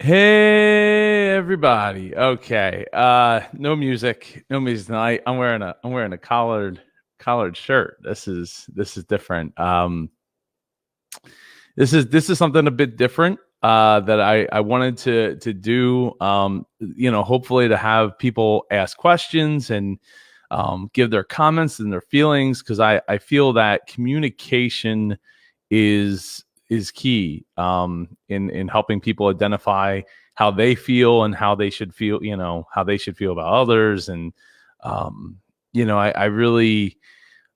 Hey everybody. Okay. No music tonight. I'm wearing a collared shirt. This is different. This is something a bit different that I wanted to do. Hopefully to have people ask questions and give their comments and their feelings, because I feel that communication is key in helping people identify how they feel and how they should feel, how they should feel about others. And I really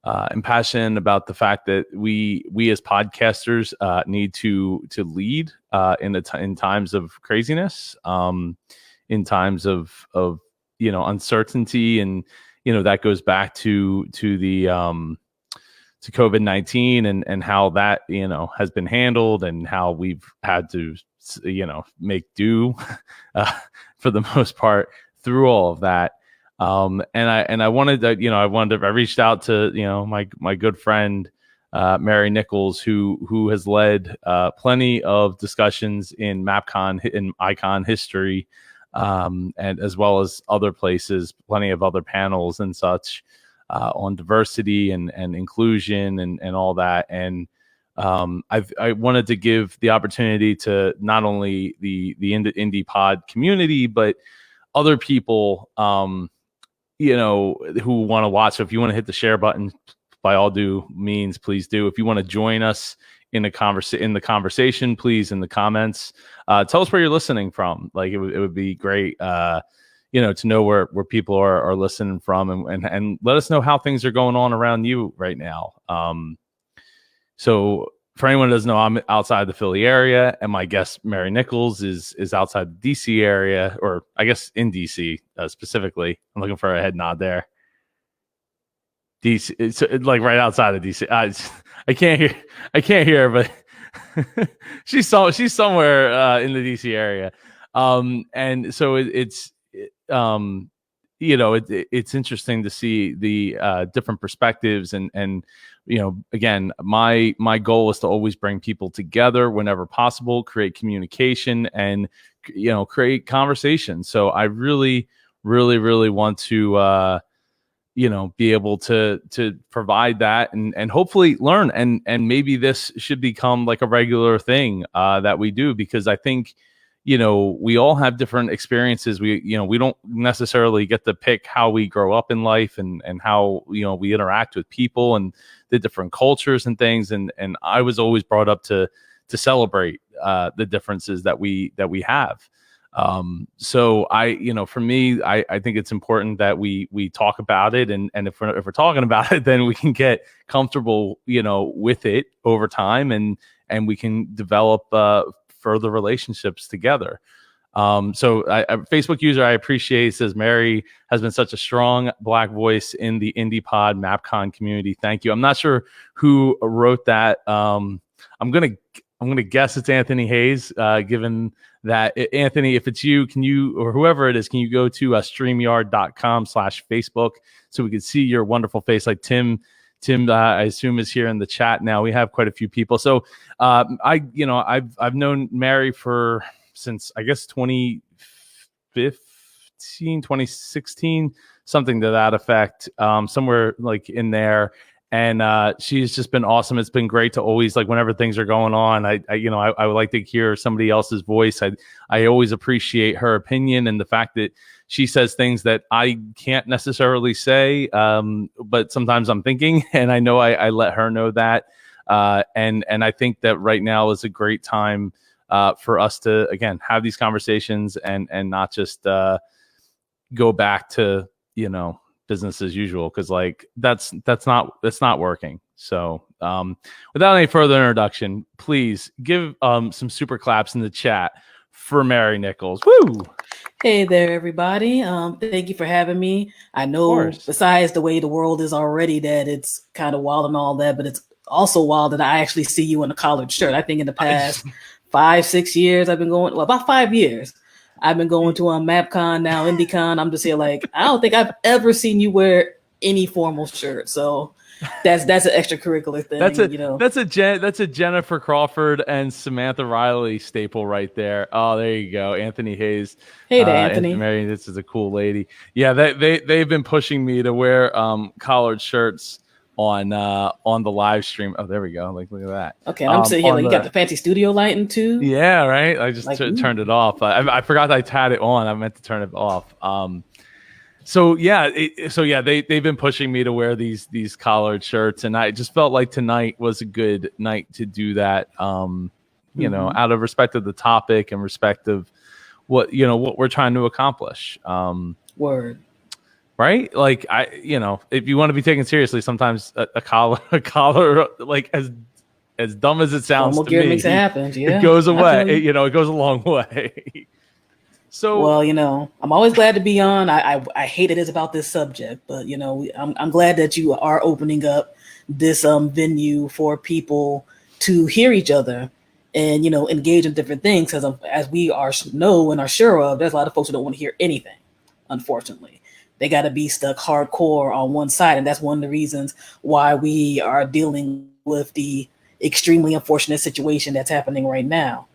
am passionate about the fact that we as podcasters need to lead in times of craziness, in times of uncertainty. And that goes back to the to COVID-19 and how that has been handled, and how we've had to make do uh, for the most part through all of that. And I wanted to, I reached out to my good friend Mary Nichols, who has led plenty of discussions in MapCon in icon history, and as well as other places, plenty of other panels and such on diversity and inclusion and all that. And I wanted to give the opportunity to not only the indie pod community, but other people, who want to watch. So if you want to hit the share button, by all due means, please do. If you want to join us in the conversation, please, in the comments, tell us where you're listening from. Like it would be great. To know where people are listening from, and let us know how things are going on around you right now. So for anyone who doesn't know, I'm outside the Philly area, and my guest Mary Nichols is outside the DC area, or I guess in DC specifically. I'm looking for a head nod there. DC, it's like right outside of DC. I can't hear, but she's somewhere in the DC area. And so it's interesting to see the different perspectives, and again, my goal is to always bring people together whenever possible, create communication, and create conversation. So I really want to be able to provide that, and hopefully learn, and maybe this should become like a regular thing that we do, because I think we all have different experiences. We don't necessarily get to pick how we grow up in life, and how we interact with people and the different cultures and things. And I was always brought up to celebrate the differences that we have. So for me, I think it's important that we talk about it, and if we're talking about it, then we can get comfortable with it over time, and we can develop further relationships together. So a Facebook user I appreciate says, Mary has been such a strong Black voice in the IndiePod MapCon community. Thank you. I'm not sure who wrote that. I'm gonna guess it's Anthony Hayes. Given that, Anthony, if it's you, can you, or whoever it is, can you go to streamyard.com/Facebook so we can see your wonderful face? Like Tim, I assume, is here in the chat now. We have quite a few people. So I've known Mary since I guess 2015, 2016, something to that effect, somewhere like in there. And she's just been awesome. It's been great to always, like, whenever things are going on, I would like to hear somebody else's voice. I always appreciate her opinion, and the fact that she says things that I can't necessarily say, but sometimes I'm thinking, and I know I let her know that. And I think that right now is a great time for us to, again, have these conversations, and not just go back to business as usual, because like that's not working. So without any further introduction, please give some super claps in the chat for Mary Nichols. Woo! Hey there, everybody. Thank you for having me. I know, besides the way the world is already, that it's kind of wild and all that, but it's also wild that I actually see you in a collared shirt. I think in the past 5-6 years, I've been going, well, about 5 years, I've been going to a MapCon, now IndieCon. I'm just here like, I don't think I've ever seen you wear any formal shirt. So that's an extracurricular thing. That's a Jennifer Crawford and Samantha Riley staple right there. Oh, there you go, Anthony Hayes. Hey there, Anthony. Mary, this is a cool lady. Yeah, they've been pushing me to wear collared shirts on the live stream. Oh, there we go. Like, look at that. Okay, and I'm sitting here like you got the fancy studio lighting too. Yeah, right. I just turned it off. I forgot I had it on. I meant to turn it off. So they've been pushing me to wear these collared shirts, and I just felt like tonight was a good night to do that. You know, out of respect of the topic and respect of what we're trying to accomplish. Word. Right? Like if you want to be taken seriously, sometimes a collar, like as dumb as it sounds to me, makes it happen. Yeah, it goes away. It goes a long way. So, well, I'm always glad to be on. I hate it is about this subject, but I'm glad that you are opening up this venue for people to hear each other and engage in different things. Because as we know and are sure of, there's a lot of folks who don't want to hear anything. Unfortunately, they got to be stuck hardcore on one side, and that's one of the reasons why we are dealing with the extremely unfortunate situation that's happening right now.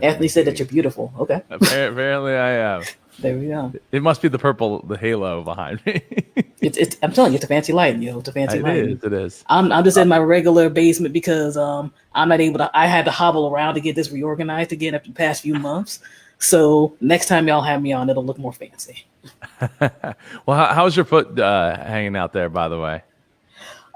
Anthony said that you're beautiful. Okay. Apparently I am. There we go. It must be the halo behind me. I'm telling you, it's a fancy lighting, It's a fancy lighting. It is. I'm just in my regular basement because I'm not able to. I had to hobble around to get this reorganized again after the past few months. So next time y'all have me on, it'll look more fancy. Well, how's your foot hanging out there, by the way?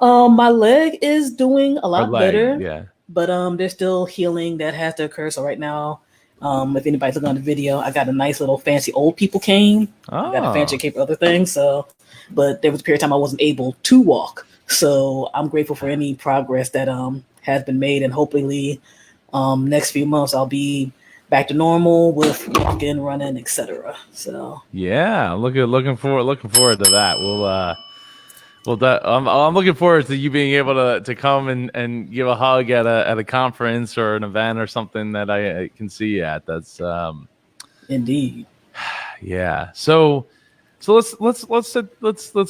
My leg is doing a lot better. Yeah. But there's still healing that has to occur. So right now, if anybody's looking on the video, I got a nice little fancy old people cane. I got a fancy cane for other things. So, but there was a period of time I wasn't able to walk. So I'm grateful for any progress that has been made, and hopefully, next few months I'll be back to normal with walking, running, etc. So yeah, looking forward to that. I'm looking forward to you being able to come and give a hug at a conference or an event or something that I can see you at. That's indeed. Yeah. So let's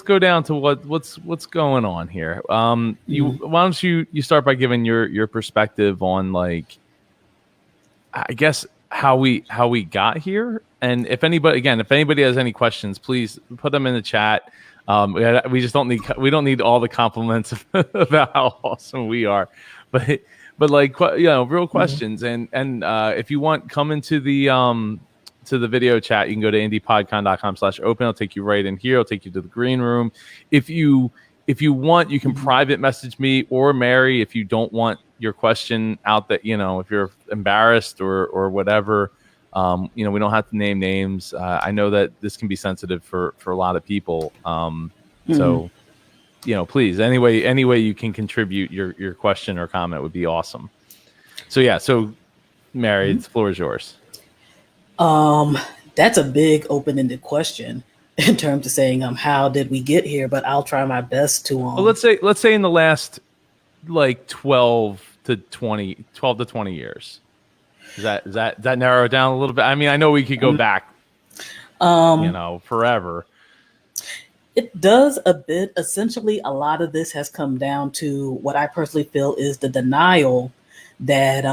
go down to what's going on here. Why don't you start by giving your perspective on, like, I guess how we got here, and if anybody has any questions, please put them in the chat. We just don't need all the compliments about how awesome we are, but like, real questions. And if you want, come into the to the video chat. You can go to indiepodcon.com/open. It'll take you right in here. It'll take you to the green room. If you want, you can private message me or Mary if you don't want your question out, that if you're embarrassed or whatever. We don't have to name names. I know that this can be sensitive for a lot of people. So, please, any way you can contribute your question or comment would be awesome. So Mary, the floor is yours. That's a big open-ended question in terms of saying, how did we get here? But I'll try my best to. Well, let's say in the last, like, 12 to 20 years. Does that narrow it down a little bit? I mean, I know we could go back, forever. It does a bit. Essentially, a lot of this has come down to what I personally feel is the denial that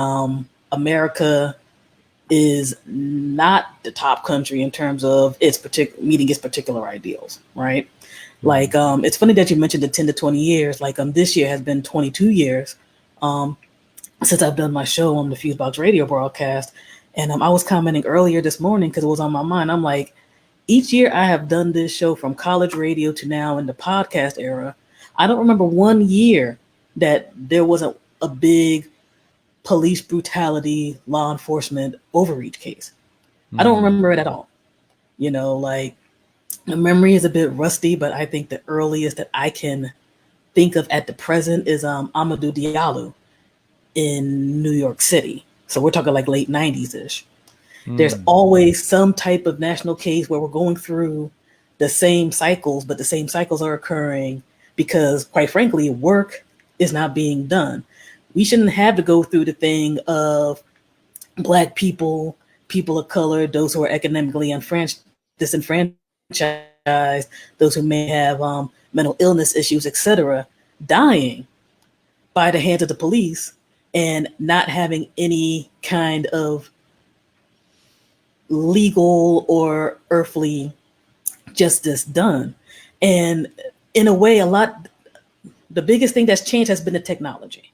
America is not the top country in terms of meeting its particular ideals, right? Like, it's funny that you mentioned the 10 to 20 years. Like, this year has been 22 years. Since I've done my show on the Fusebox radio broadcast. And I was commenting earlier this morning because it was on my mind. I'm like, each year I have done this show from college radio to now in the podcast era. I don't remember one year that there wasn't a big police brutality, law enforcement overreach case. I don't remember it at all. Like, the memory is a bit rusty, but I think the earliest that I can think of at the present is Amadou Diallo in New York City. So we're talking like late 90s-ish. There's always some type of national case where we're going through the same cycles, but the same cycles are occurring because, quite frankly, work is not being done. We shouldn't have to go through the thing of Black people, people of color, those who are economically disenfranchised those who may have mental illness issues, etc., dying by the hands of the police and not having any kind of legal or earthly justice done. And in a way, the biggest thing that's changed has been the technology.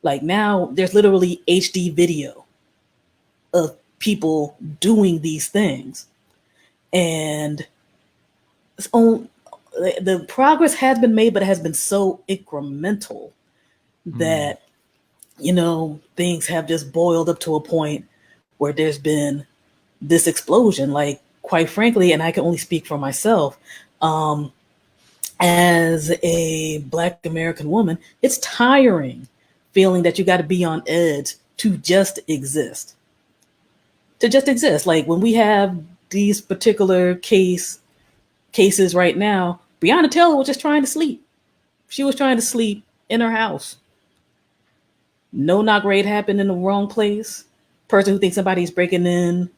Like now, there's literally HD video of people doing these things. And the progress has been made, but it has been so incremental that, things have just boiled up to a point where there's been this explosion. Like, quite frankly, and I can only speak for myself, as a Black American woman, it's tiring feeling that you got to be on edge to just exist. Like when we have these particular cases right now, Breonna Taylor was just trying to sleep. She was trying to sleep in her house. No knock raid happened in the wrong place. Person who thinks somebody's breaking in,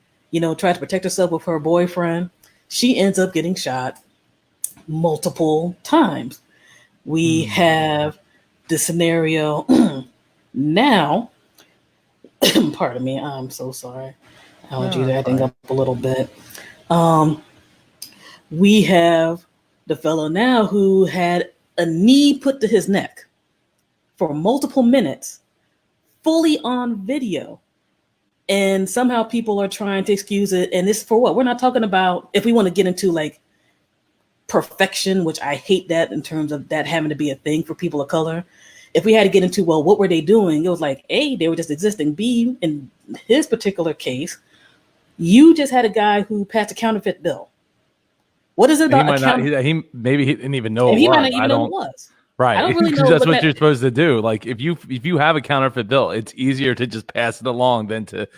tries to protect herself with her boyfriend. She ends up getting shot multiple times. We have the scenario now. Pardon me, I'm so sorry. Allergies are acting up a little bit. We have the fellow now who had a knee put to his neck for multiple minutes, fully on video. And somehow people are trying to excuse it. And this for what? We're not talking about, if we want to get into like perfection, which I hate that in terms of that having to be a thing for people of color. If we had to get into, well, what were they doing? It was like, A, they were just existing. B, in his particular case, you just had a guy who passed a counterfeit bill. What is it about? He maybe he didn't even know it was. He might not even know what it was. Right. I don't really know. That's what you're supposed to do. Like if you have a counterfeit bill, it's easier to just pass it along than to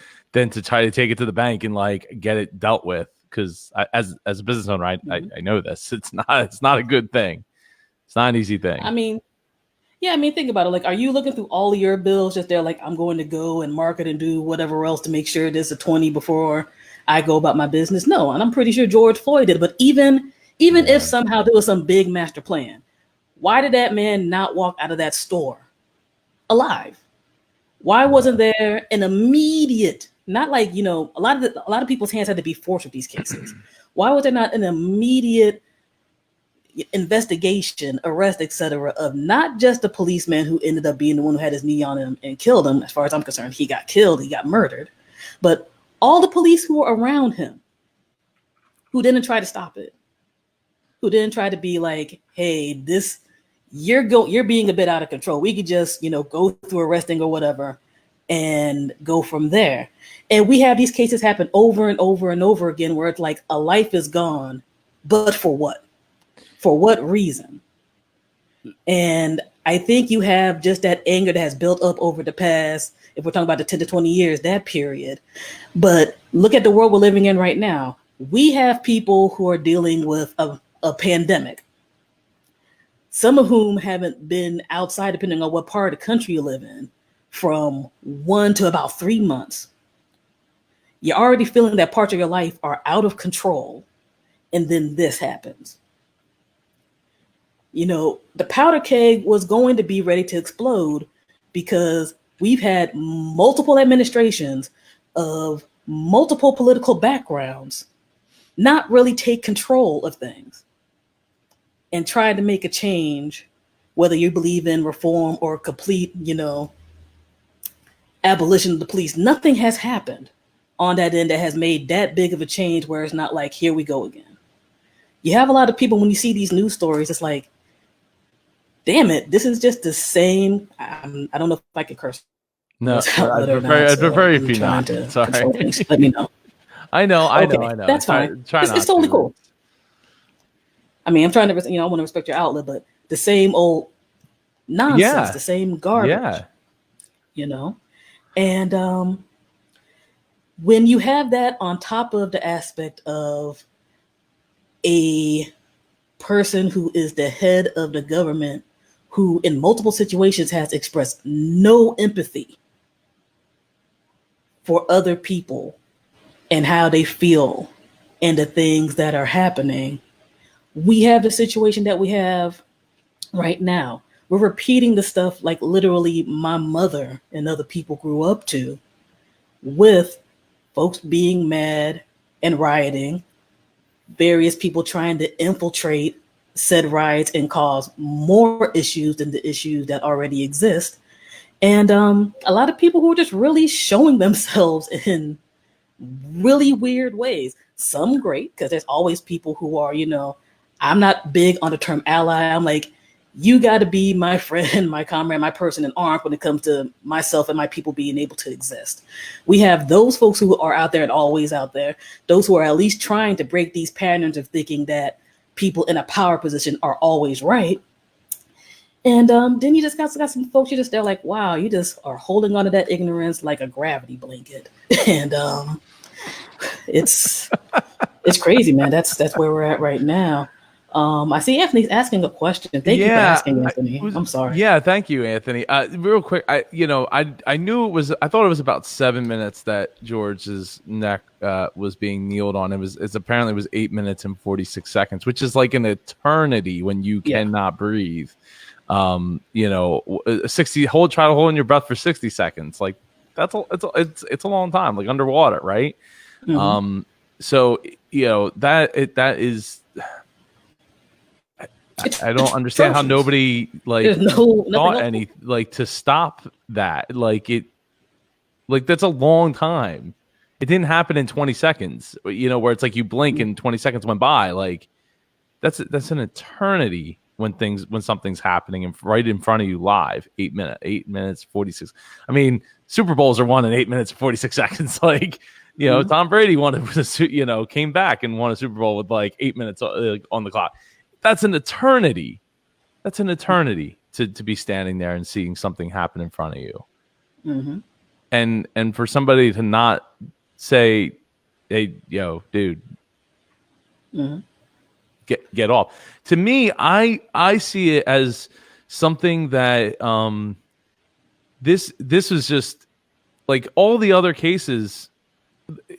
try to take it to the bank and like get it dealt with. Because as a business owner, I know this. It's not a good thing. It's not an easy thing. Think about it. Like, are you looking through all of your bills just there? Like, I'm going to go and market and do whatever else to make sure there's a 20 before I go about my business. No, and I'm pretty sure George Floyd did. But even if somehow there was some big master plan, why did that man not walk out of that store alive? Why wasn't there an immediate, not like, a lot of people's hands had to be forced with these cases. Why was there not an immediate investigation, arrest, etc., of not just the policeman who ended up being the one who had his knee on him and killed him? As far as I'm concerned, he got killed, he got murdered, but all the police who were around him, who didn't try to stop it, who didn't try to be like, hey, you're being a bit out of control. We could just, go through arresting or whatever and go from there. And we have these cases happen over and over and over again where it's like a life is gone, but for what? For what reason? And I think you have just that anger that has built up over the past, if we're talking about the 10 to 20 years, that period. But look at the world we're living in right now. We have people who are dealing with a pandemic, some of whom haven't been outside, depending on what part of the country you live in, from 1 to about 3 months. You're already feeling that parts of your life are out of control. And then this happens. The powder keg was going to be ready to explode because we've had multiple administrations of multiple political backgrounds not really take control of things and try to make a change, whether you believe in reform or complete, abolition of the police. Nothing has happened on that end that has made that big of a change where it's not like, here we go again. You have a lot of people, when you see these news stories, it's like, damn it, this is just the same. I don't know if I can curse. No, I'd prefer if you not. Sorry. Let me know. I know. That's fine. It's totally cool. I mean, I'm trying to, I want to respect your outlet, but the same old nonsense, the same garbage, And when you have that on top of the aspect of a person who is the head of the government, who in multiple situations has expressed no empathy for other people and how they feel and the things that are happening, we have the situation that we have right now. We're repeating the stuff like literally my mother and other people grew up to, with folks being mad and rioting, various people trying to infiltrate said riots and cause more issues than the issues that already exist. And a lot of people who are just really showing themselves in really weird ways. Some great, because there's always people who are, I'm not big on the term ally. I'm like, you got to be my friend, my comrade, my person in arms when it comes to myself and my people being able to exist. We have those folks who are out there and always out there, those who are at least trying to break these patterns of thinking that people in a power position are always right. And then you just got some folks, they're like, wow, you just are holding on to that ignorance like a gravity blanket. And it's crazy, man. That's where we're at right now. I see Anthony's asking a question. Thank you for asking, Anthony. I'm sorry. Yeah, thank you, Anthony. Real quick, I knew it was. I thought it was about 7 minutes that George's neck was being kneeled on. It's apparently it was 8 minutes and 46 seconds, which is like an eternity when you cannot breathe. 60 try to hold in your breath for 60 seconds. Like it's a long time, like underwater, right? Mm-hmm. So that is. I don't understand how nobody thought any to stop that. That's a long time. It didn't happen in 20 seconds, where it's like you blink and 20 seconds went by. Like that's an eternity when something's happening right in front of you live. 8 minutes, 46. I mean, Super Bowls are won in 8 minutes, 46 seconds. Tom Brady came back and won a Super Bowl with 8 minutes on the clock. That's an eternity. That's an eternity to be standing there and seeing something happen in front of you. Mm-hmm. And for somebody to not say, hey, dude, mm-hmm. get off. To me, I see it as something that this was just like all the other cases.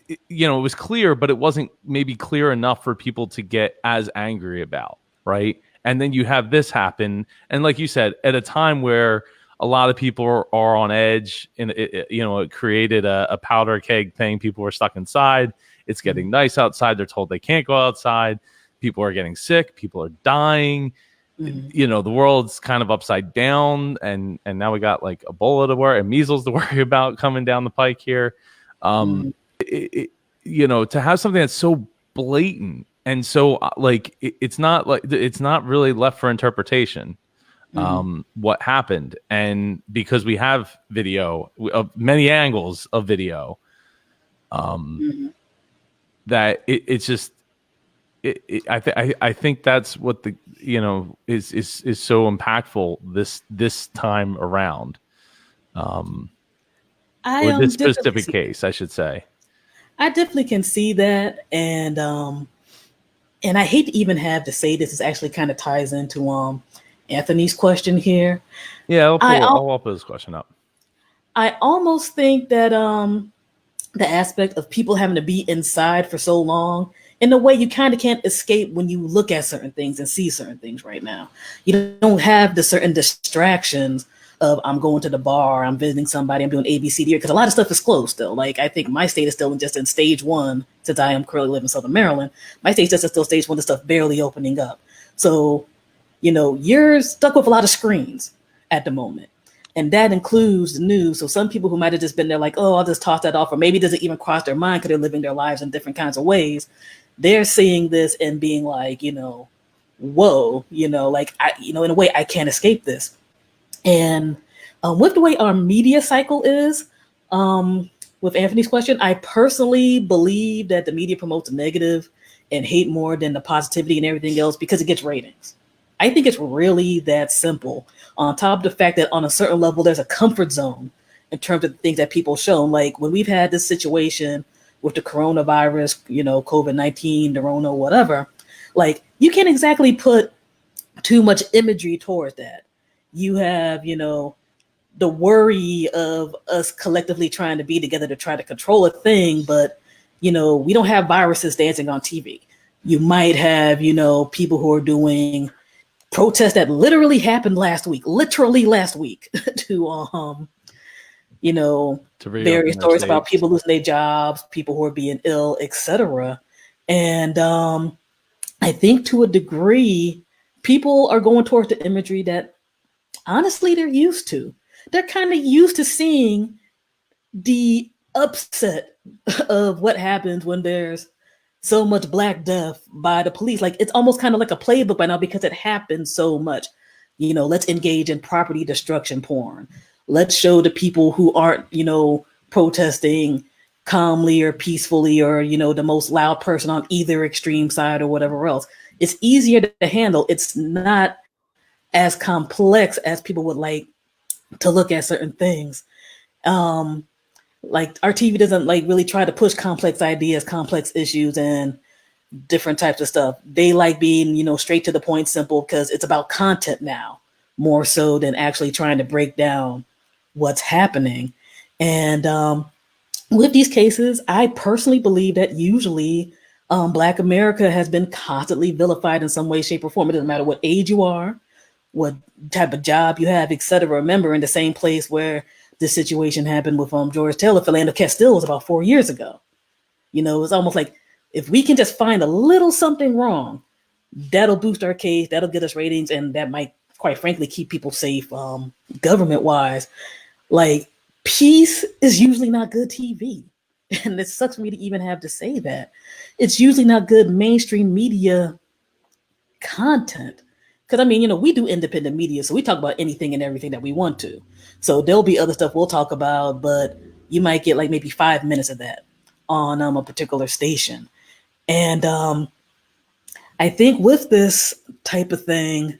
It was clear, but it wasn't maybe clear enough for people to get as angry about. Right. And then you have this happen. And like you said, at a time where a lot of people are on edge and it created a powder keg thing. People were stuck inside. It's getting nice outside. They're told they can't go outside. People are getting sick. People are dying. Mm-hmm. The world's kind of upside down. And now we got like Ebola to worry and measles to worry about coming down the pike here. To have something that's so blatant. And so, it's not really left for interpretation, what happened. And because we have video of many angles of video, that it's just, I think that's what is so impactful this time around. Or this specific case, I should say. I definitely can see that, and I hate to even have to say this. It actually kind of ties into Anthony's question here. Yeah, I'll put this question up. I almost think that the aspect of people having to be inside for so long, in a way you kind of can't escape when you look at certain things and see certain things right now. You don't have the certain distractions of I'm going to the bar, I'm visiting somebody, I'm doing ABCD, because a lot of stuff is closed still. Like I think my state is still just in stage 1, since I am currently living in Southern Maryland. My state is still stage 1, the stuff barely opening up. So, you're stuck with a lot of screens at the moment. And that includes the news. So some people who might have just been there like, oh, I'll just toss that off, or maybe it doesn't even cross their mind because they're living their lives in different kinds of ways. They're seeing this and being like, whoa, in a way I can't escape this. And with the way our media cycle is, with Anthony's question, I personally believe that the media promotes negative and hate more than the positivity and everything else because it gets ratings. I think it's really that simple. On top of the fact that on a certain level, there's a comfort zone in terms of the things that people show. Like when we've had this situation with the coronavirus, COVID-19, the Rona, whatever, like you can't exactly put too much imagery towards that. You have, the worry of us collectively trying to be together to try to control a thing, but, we don't have viruses dancing on TV. You might have, people who are doing protests that literally happened last week, to To reopen various their stories about states. people losing their jobs, people who are being ill, etc. And I think to a degree, people are going towards the imagery that honestly they're used to. They're kind of used to seeing the upset of what happens when there's so much black death by the police. Like it's almost kind of like a playbook by now because it happens so much. Let's engage in property destruction porn. Let's show the people who aren't, protesting calmly or peacefully or, the most loud person on either extreme side or whatever else. It's easier to handle. It's not as complex as people would like to look at certain things. Like our TV doesn't like really try to push complex ideas, complex issues, and different types of stuff. They like being, straight to the point, simple, because it's about content now, more so than actually trying to break down what's happening. And with these cases, I personally believe that usually Black America has been constantly vilified in some way, shape, or form. It doesn't matter what age you are, what type of job you have, etc. Remember, in the same place where this situation happened with George Taylor, Philando Castile was about 4 years ago. It's almost like if we can just find a little something wrong, that'll boost our case, that'll get us ratings, and that might, quite frankly, keep people safe, government wise. Like, peace is usually not good TV. And it sucks for me to even have to say that. It's usually not good mainstream media content. Because, I mean, we do independent media, so we talk about anything and everything that we want to. So there'll be other stuff we'll talk about, but you might get like maybe 5 minutes of that on a particular station. And I think with this type of thing,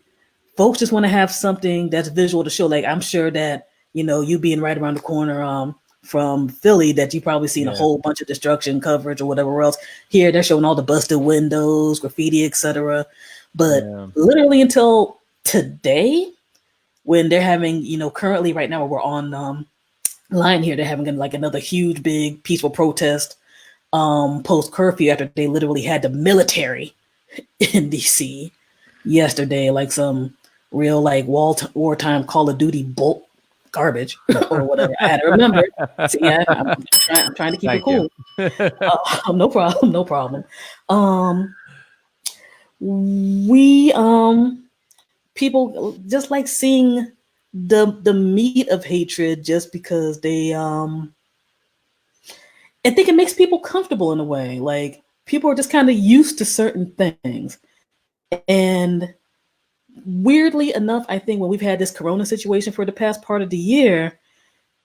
folks just want to have something that's visual to show. Like I'm sure that, you being right around the corner from Philly, that you've probably seen a whole bunch of destruction coverage or whatever else. Here they're showing all the busted windows, graffiti, etc. But literally until today, when they're having, currently right now we're on line here, they're having like another huge, big, peaceful protest post curfew after they literally had the military in DC yesterday, like some real like wartime Call of Duty bolt garbage or whatever. I had to remember. See, I'm trying to keep it cool. No problem. No problem. We people just like seeing the meat of hatred just because they I think it makes people comfortable in a way. Like people are just kind of used to certain things. And weirdly enough, I think when we've had this corona situation for the past part of the year,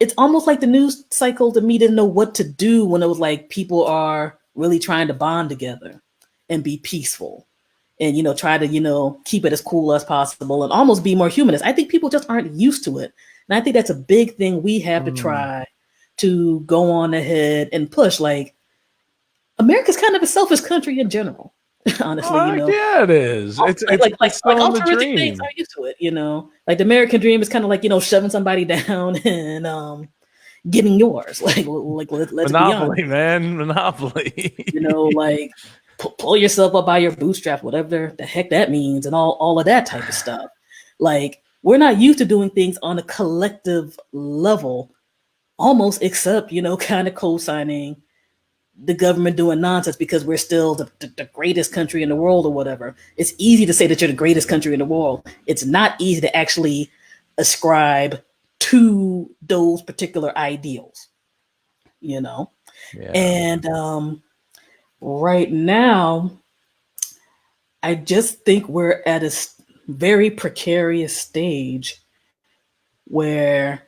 it's almost like the news cycle to me didn't know what to do when it was like people are really trying to bond together and be peaceful and, try to, keep it as cool as possible and almost be more humanist. I think people just aren't used to it. And I think that's a big thing we have to try to go on ahead and push. Like, America's kind of a selfish country in general. Honestly, yeah, it is. It's like altruistic things are used to it. Like the American dream is kind of like shoving somebody down and getting yours. Like let's Monopoly, be honest, man, Monopoly. Like pull yourself up by your bootstrap, whatever the heck that means, and all of that type of stuff. Like we're not used to doing things on a collective level, almost except kind of co-signing the government doing nonsense because we're still the greatest country in the world or whatever. It's easy to say that you're the greatest country in the world. It's not easy to actually ascribe to those particular ideals, Yeah. And right now, I just think we're at a very precarious stage where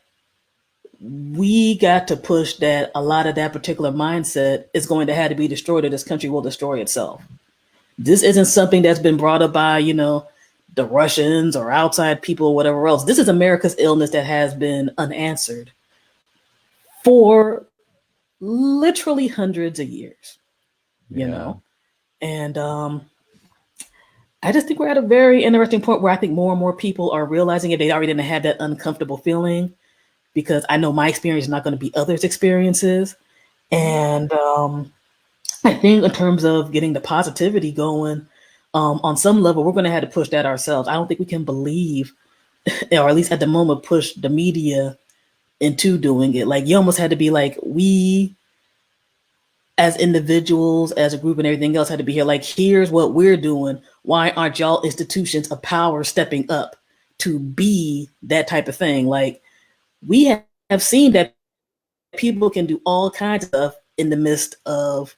we got to push that a lot of that particular mindset is going to have to be destroyed or this country will destroy itself. This isn't something that's been brought up by, the Russians or outside people or whatever else. This is America's illness that has been unanswered for literally hundreds of years, And I just think we're at a very interesting point where I think more and more people are realizing it. They already didn't have that uncomfortable feeling because I know my experience is not going to be others' experiences. And I think in terms of getting the positivity going, on some level, we're going to have to push that ourselves. I don't think we can believe, or at least at the moment, push the media into doing it. Like you almost had to be like, we as individuals, as a group, and everything else had to be here. Like, here's what we're doing. Why aren't y'all institutions of power stepping up to be that type of thing? Like, we have seen that people can do all kinds of stuff in the midst of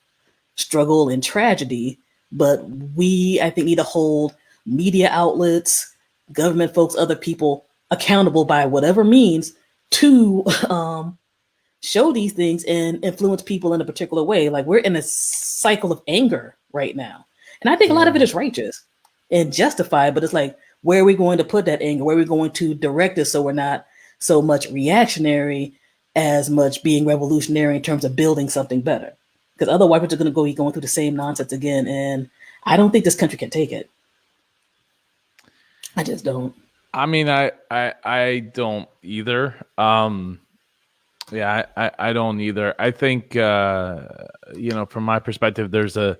struggle and tragedy, but we, I think, need to hold media outlets, government folks, other people accountable by whatever means to show these things and influence people in a particular way. Like we're in a cycle of anger right now. And I think a lot of it is righteous and justified, but it's like, where are we going to put that anger? Where are we going to direct it so we're not so much reactionary as much being revolutionary in terms of building something better? Because otherwise we're just going to be going through the same nonsense again. And I don't think this country can take it. I just don't. I mean, I don't either. Yeah, I don't either. I think from my perspective, there's a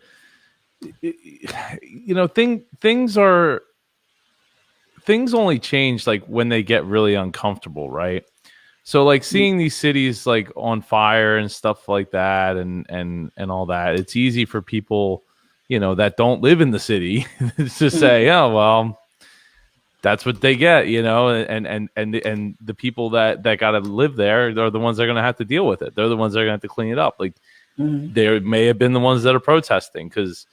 things only change like when they get really uncomfortable, right? So like seeing these cities like on fire and stuff like that and all that, it's easy for people, that don't live in the city to say, oh well, that's what they get, and the people that got to live there are the ones that are going to have to deal with it. They're the ones that are going to have to clean it up. Like they may have been the ones that are protesting because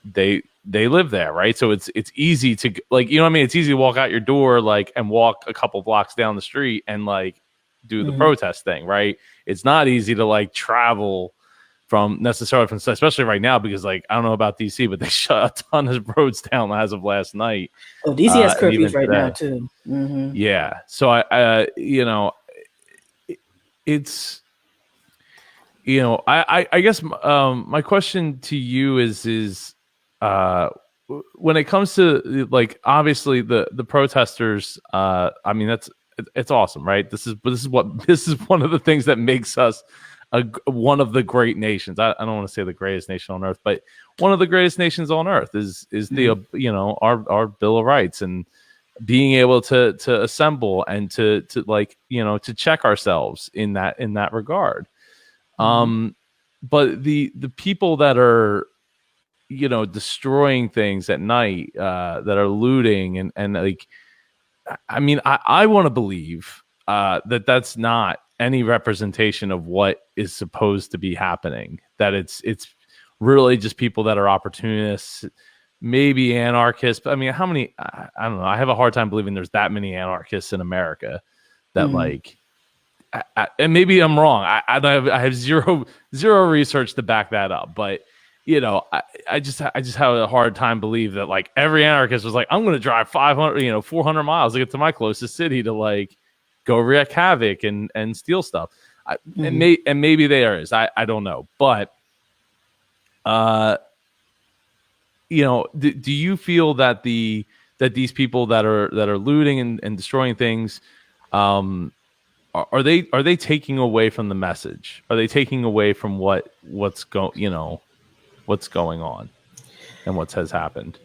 they live there, right? So it's easy to like, what I mean? It's easy to walk out your door like and walk a couple blocks down the street and like do the protest thing, right? It's not easy to like travel necessarily from, especially right now, because like I don't know about DC, but they shut a ton of roads down as of last night. Oh, DC has curfews right now too. Yeah, so it's I guess my question to you is when it comes to like obviously the protesters, I mean it's awesome, right? This is one of the things that makes us one of the great nations. I don't want to say the greatest nation on earth, but one of the greatest nations on earth is the our Bill of Rights and being able to assemble and to like to check ourselves in that regard. But the people that are destroying things at night, that are looting and like, I mean, I want to believe that that's not any representation of what is supposed to be happening. That it's really just people that are opportunists, maybe anarchists. But I mean, how many? I don't know. I have a hard time believing there's that many anarchists in America that like. And maybe I'm wrong. I have zero research to back that up, but I just have a hard time believe that like every anarchist was like, I'm going to drive 500, 400 miles to get to my closest city to like go wreak havoc and steal stuff. And maybe there is. I don't know, but do you feel that these people that are looting and destroying things, are they taking away from the message? Are they taking away from what's going on and what has happened?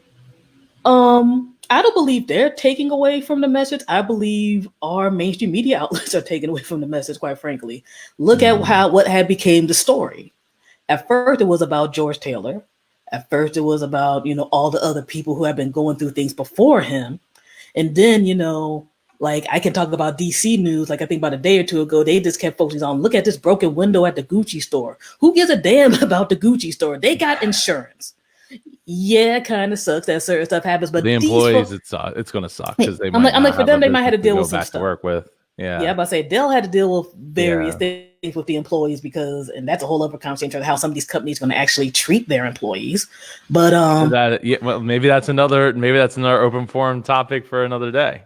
I don't believe they're taking away from the message. I believe our mainstream media outlets are taking away from the message, quite frankly. Look at what had became the story. At first it was about George Taylor. At first it was about, all the other people who have been going through things before him. And then, like I can talk about DC news, like I think about a day or two ago, they just kept focusing on, look at this broken window at the Gucci store. Who gives a damn about the Gucci store? They got insurance. Yeah, it kind of sucks that certain stuff happens, but the employees, it's going to suck because they. I'm like for them, they might have to deal with some stuff. To work with, yeah. I'm about to say they'll have to deal with various things with the employees and that's a whole other conversation of how some of these companies are going to actually treat their employees. But maybe that's another open forum topic for another day.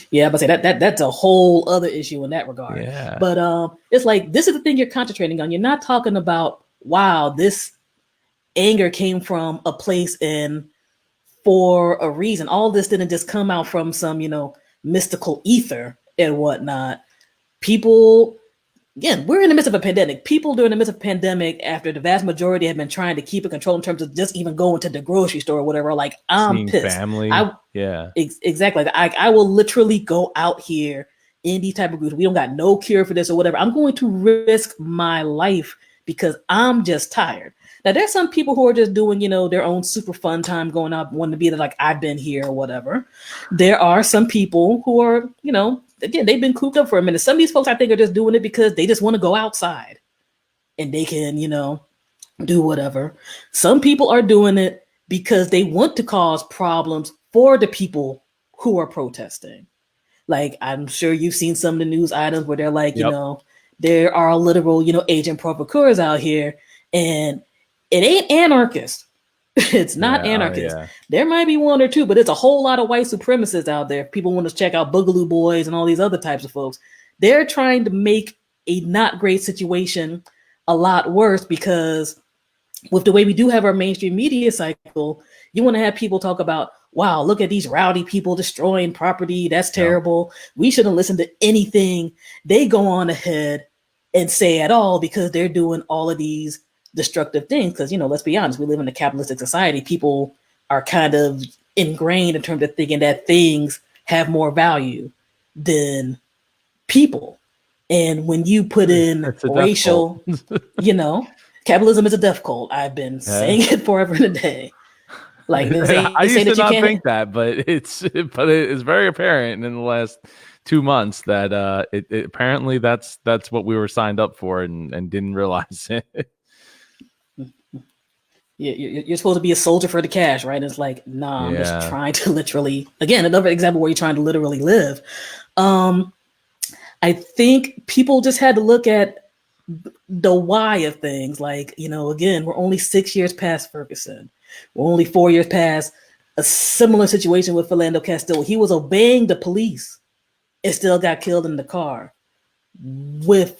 Yeah, but say that's a whole other issue in that regard. Yeah. But it's like this is the thing you're concentrating on. You're not talking about, wow, this anger came from a place and for a reason. All this didn't just come out from some, mystical ether and whatnot. People again, we're in the midst of a pandemic. People during the midst of a pandemic, after the vast majority have been trying to keep it control in terms of just even going to the grocery store or whatever, like, I'm Seeing pissed. family. I Yeah. exactly. I will literally go out here in these type of groups. We don't got no cure for this or whatever. I'm going to risk my life because I'm just tired. Now, there's some people who are just doing, their own super fun time going out, wanting to be like, I've been here or whatever. There are some people who are, again, they've been cooped up for a minute. Some of these folks, I think, are just doing it because they just want to go outside and they can, do whatever. Some people are doing it because they want to cause problems for the people who are protesting. Like, I'm sure you've seen some of the news items where they're like, Yep. there are literal, agent provocateurs out here, and it ain't anarchist. It's not Yeah. Oh, anarchist. yeah. There might be one or two, but it's a whole lot of white supremacists out there. People want to check out Boogaloo Boys and all these other types of folks. They're trying to make a not great situation a lot worse because with the way we do have our mainstream media cycle, you want to have people talk about, wow, look at these rowdy people destroying property. That's Yep. terrible. We shouldn't listen to anything they go on ahead and say at all because they're doing all of these destructive things. Because, let's be honest, we live in a capitalistic society. People are kind of ingrained in terms of thinking that things have more value than people. And when you put in It's a death cult. racial, capitalism is a death cult. I've been Yeah. saying it forever and a day. Like I they say used to that you not can't. think that, but it is very apparent in the last 2 months that apparently that's what we were signed up for and didn't realize it. You're supposed to be a soldier for the cash, right? And it's like, nah, I'm just Yeah. trying to literally. Again, another example where you're trying to literally live. I think people just had to look at the why of things. Like, again, we're only 6 years past Ferguson. We're only 4 years past a similar situation with Philando Castile. He was obeying the police and still got killed in the car with,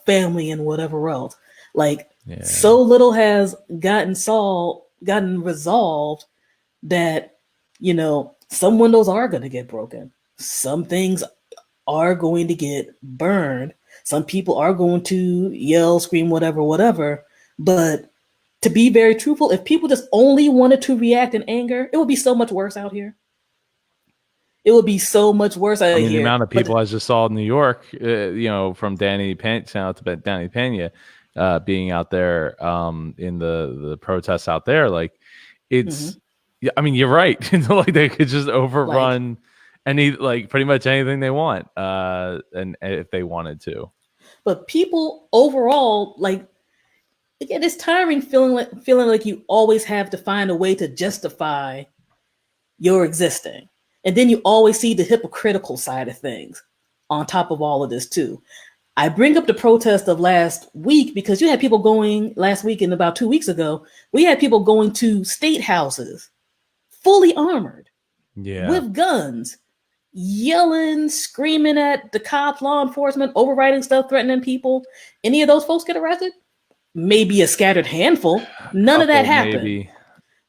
family and whatever else. Like, Yeah. so little has gotten resolved that, some windows are going to get broken. Some things are going to get burned. Some people are going to yell, scream, whatever, whatever. But to be very truthful, if people just only wanted to react in anger, it would be so much worse out here. It would be so much worse I out mean, the here. amount of But people I just saw in New York, from Danny Pena, shout out to Danny Pena, being out there in the protests out there, like it's. Yeah, I mean, you're right. Like they could just like, overrun like pretty much anything they want, and if they wanted to. but people overall, like, again, it's tiring feeling like you always have to find a way to justify your existing. And then you always see the hypocritical side of things on top of all of this too. I bring up the protest of last week because you had people going last week and about 2 weeks ago, we had people going to state houses fully armored Yeah. with guns, yelling, screaming at the cops, law enforcement, overriding stuff, threatening people. Any of those folks get arrested? Maybe a scattered handful. A None of that couple happened. maybe.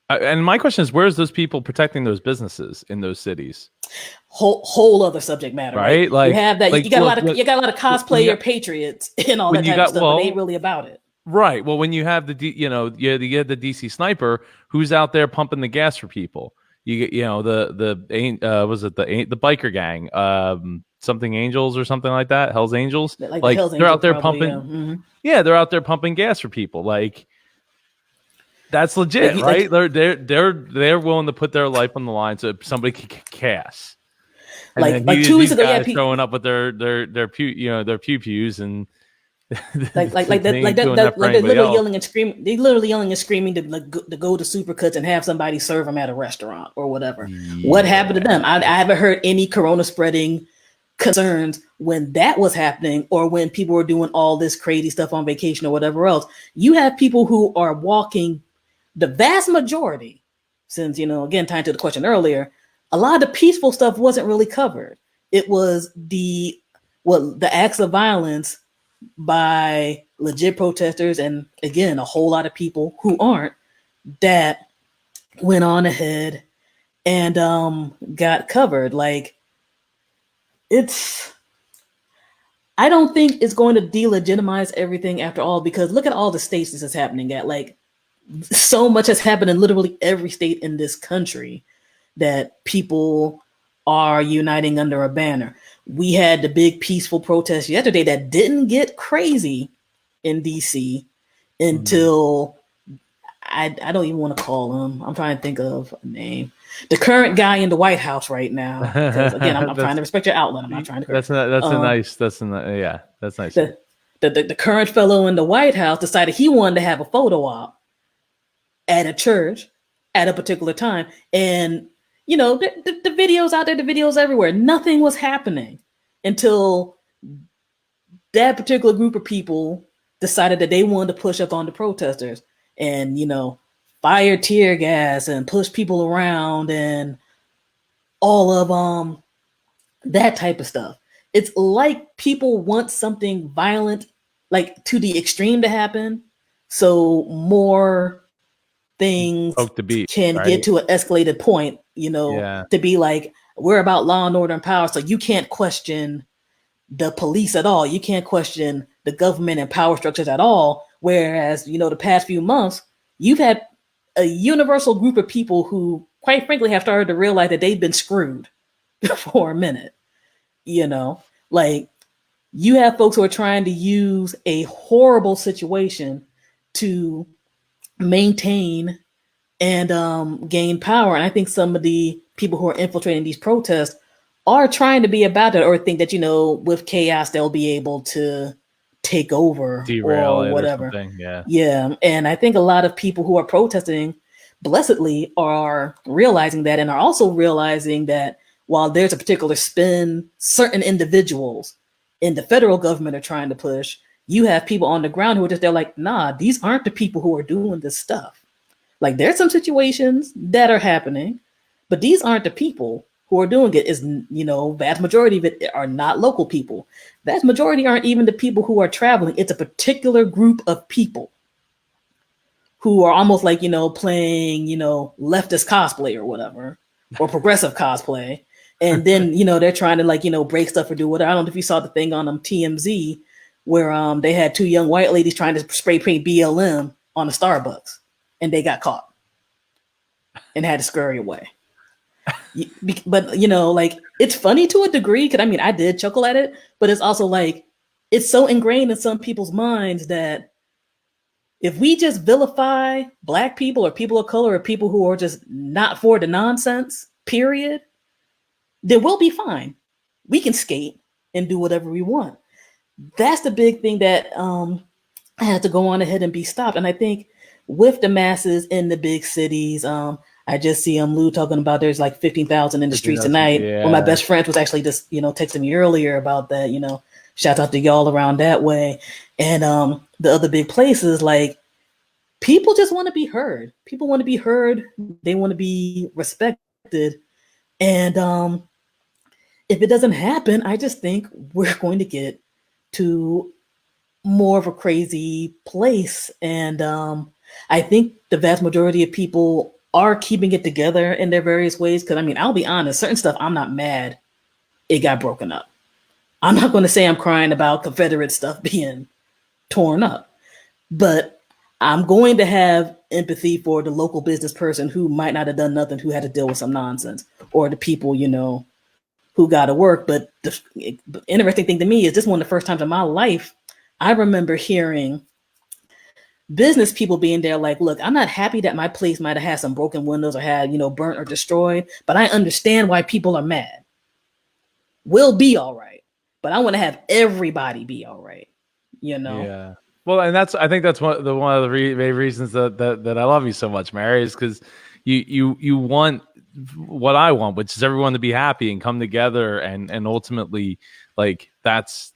And my question is, where's those people protecting those businesses in those cities? Whole other subject matter, right? Right? You have that. You got a lot of Look, you got a lot of when you cosplayer got, patriots and all when that you type of got stuff, but they ain't well, really about it. right. Well, when you have you had the DC sniper who's out there pumping the gas for people. You get, was it the biker gang, something Angels or something like that, Hell's Angels. Like the Like Hells they're out Angels, there probably. Yeah. pumping. Mm-hmm. Yeah, they're out there pumping gas for people. Like that's Like legit, you, right? like They're willing to put their life on the line so somebody can kick gas. And then like 2 weeks these ago, yeah, guys showing up with their pew pews and they like ain't doing that for like they're anybody literally else. yelling and screaming. They literally yelling and screaming to go to Supercuts and have somebody serve them at a restaurant or whatever. What happened to them? I haven't heard any corona spreading concerns when that was happening or when people were doing all this crazy stuff on vacation or whatever else. You have people who are walking, the vast majority, since, again, tying to the question earlier, a lot of the peaceful stuff wasn't really covered. It was the acts of violence by legit protesters and, again, a whole lot of people who aren't, that went on ahead and got covered. Like, it's I don't think it's going to delegitimize everything after all, because look at all the states this is happening at. Like, so much has happened in literally every state in this country that people are uniting under a banner. We had the big peaceful protest yesterday that didn't get crazy in DC until I don't even want to call him. I'm trying to think of a name. The current guy in the White House right now, because again, I'm trying to respect your outlet. I'm not trying to that's curse. not that's a nice that's a yeah, that's nice. The current fellow in the White House decided he wanted to have a photo op at a church at a particular time, and you know the videos out there, the videos everywhere. Nothing was happening until that particular group of people decided that they wanted to push up on the protesters, and fire tear gas and push people around and all of that type of stuff. It's like people want something violent, like to the extreme, to happen, so more things Poke the beat, can right? get to an escalated point, Yeah. to be like, we're about law and order and power, so you can't question the police at all. You can't question the government and power structures at all. Whereas, the past few months, you've had a universal group of people who, quite frankly, have started to realize that they've been screwed for a minute. Like, you have folks who are trying to use a horrible situation to maintain and gain power. And I think some of the people who are infiltrating these protests are trying to be about it, or think that, with chaos, they'll be able to take over Derail or it or whatever. something. Yeah. Yeah. And I think a lot of people who are protesting blessedly are realizing that, and are also realizing that while there's a particular spin certain individuals in the federal government are trying to push, you have people on the ground who are just there like, nah, these aren't the people who are doing this stuff. Like, there's some situations that are happening, but these aren't the people who are doing it. Is vast majority of it are not local people. Vast majority aren't even the people who are traveling. It's a particular group of people who are almost like, playing, leftist cosplay or whatever, or progressive cosplay. And then, they're trying to, like, break stuff or do whatever. I don't know if you saw the thing on TMZ where they had two young white ladies trying to spray paint BLM on a Starbucks, and they got caught and had to scurry away. But like, it's funny to a degree, because I did chuckle at it, but it's also like, it's so ingrained in some people's minds that if we just vilify Black people or people of color or people who are just not for the nonsense, period, then we'll be fine. We can skate and do whatever we want. That's the big thing that has to go on ahead and be stopped. And I think with the masses in the big cities, I just see Lou talking about there's like 15,000 in the streets tonight. Yeah. Well, my best friend was actually just, texting me earlier about that, shout out to y'all around that way. And the other big places, like, people just want to be heard. People want to be heard. They want to be respected. And if it doesn't happen, I just think we're going to get to more of a crazy place. And I think the vast majority of people are keeping it together in their various ways. Because I'll be honest, certain stuff I'm not mad it got broken up. I'm not going to say I'm crying about Confederate stuff being torn up, but I'm going to have empathy for the local business person who might not have done nothing, who had to deal with some nonsense, or the people, who got to work. But the interesting thing to me is, this is one of the first times in my life I remember hearing business people being there like, look, I'm not happy that my place might have had some broken windows or had, burnt or destroyed, but I understand why people are mad. We'll be all right, but I want to have everybody be all right, Yeah. Well, and I think that's one of the main reasons that I love you so much, Mary, is because you want what I want, which is everyone to be happy and come together, and ultimately, like, that's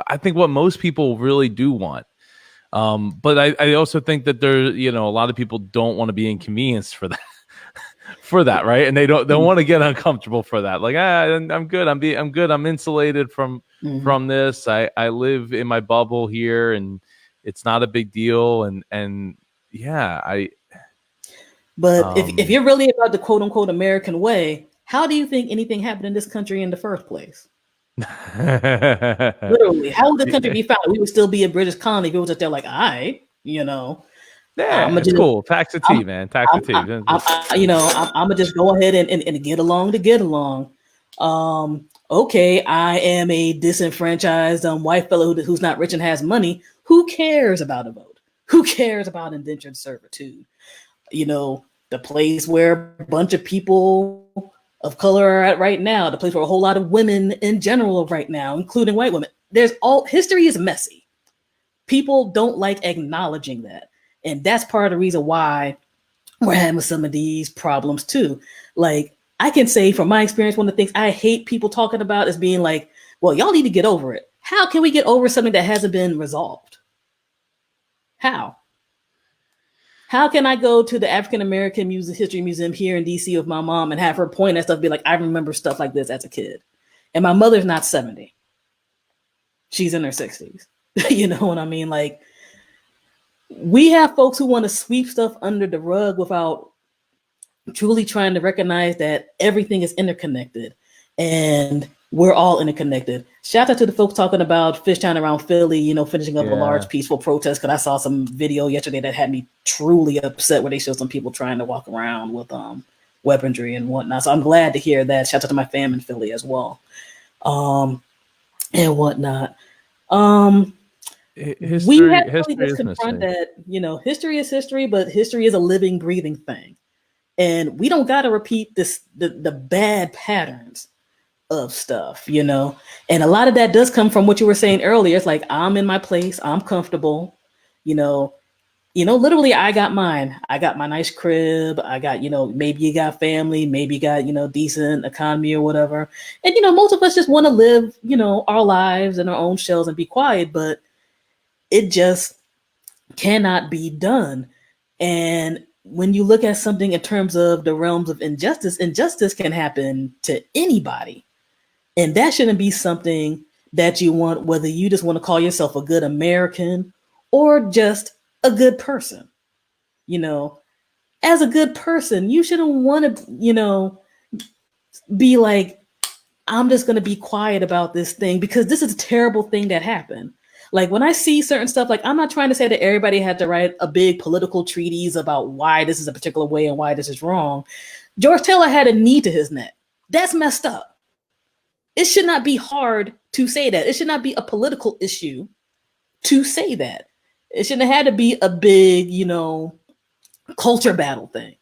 I think what most people really do want. But I also think that there, a lot of people don't want to be inconvenienced for that. For that, right? And they don't want to get uncomfortable for that. Like, I'm good. I'm good. I'm insulated from this. I live in my bubble here, and it's not a big deal. And yeah, But if you're really about the quote unquote American way, how do you think anything happened in this country in the first place? Literally, how would the country be founded? We would still be a British colony if it was just there like, all right, I'm Yeah, a it's just, cool. Tax a I'm, tea, man. Tax a tea. I'm gonna just go ahead and get along to get along. Okay, I am a disenfranchised white fellow who's not rich and has money. Who cares about a vote? Who cares about indentured servitude? The place where a bunch of people of color are at right now, the place where a whole lot of women in general are right now, including white women. History is messy. People don't like acknowledging that. And that's part of the reason why we're having some of these problems too. Like, I can say from my experience, one of the things I hate people talking about is being like, well, y'all need to get over it. How can we get over something that hasn't been resolved? How? How can I go to the African American History Museum here in DC with my mom and have her point at stuff, be like, I remember stuff like this as a kid? And my mother's not 70. She's in her 60s. You know what I mean? Like, we have folks who want to sweep stuff under the rug without truly trying to recognize that everything is interconnected and we're all interconnected. Shout out to the folks talking about Fishtown around Philly, finishing up a large peaceful protest. Because I saw some video yesterday that had me truly upset where they showed some people trying to walk around with weaponry and whatnot. So I'm glad to hear that. Shout out to my fam in Philly as well, and whatnot. We have to really just confront that, history is history, but history is a living, breathing thing. And we don't got to repeat the bad patterns of stuff, And a lot of that does come from what you were saying earlier. It's like, I'm in my place, I'm comfortable, literally I got mine. I got my nice crib. I got, maybe you got family, maybe you got, decent economy or whatever. And, most of us just want to live, our lives in our own shells and be quiet, but it just cannot be done. And when you look at something in terms of the realms of injustice can happen to anybody. And that shouldn't be something that you want, whether you just want to call yourself a good American or just a good person. As a good person, you shouldn't want to, be like, I'm just going to be quiet about this thing because this is a terrible thing that happened. Like, when I see certain stuff, like, I'm not trying to say that everybody had to write a big political treatise about why this is a particular way and why this is wrong. George Taylor had a knee to his neck. That's messed up. It should not be hard to say that. It should not be a political issue to say that. It shouldn't have had to be a big, culture battle thing.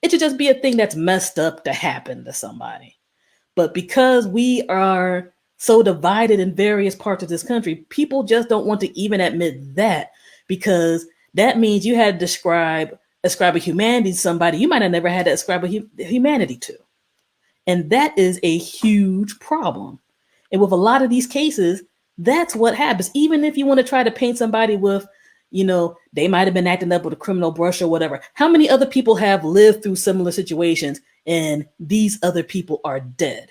It should just be a thing that's messed up to happen to somebody. But because we are so divided in various parts of this country, people just don't want to even admit that, because that means you had to ascribe a humanity to somebody you might have never had to ascribe a humanity to. And that is a huge problem. And with a lot of these cases, that's what happens. Even if you want to try to paint somebody with, they might have been acting up with a criminal brush or whatever. How many other people have lived through similar situations and these other people are dead?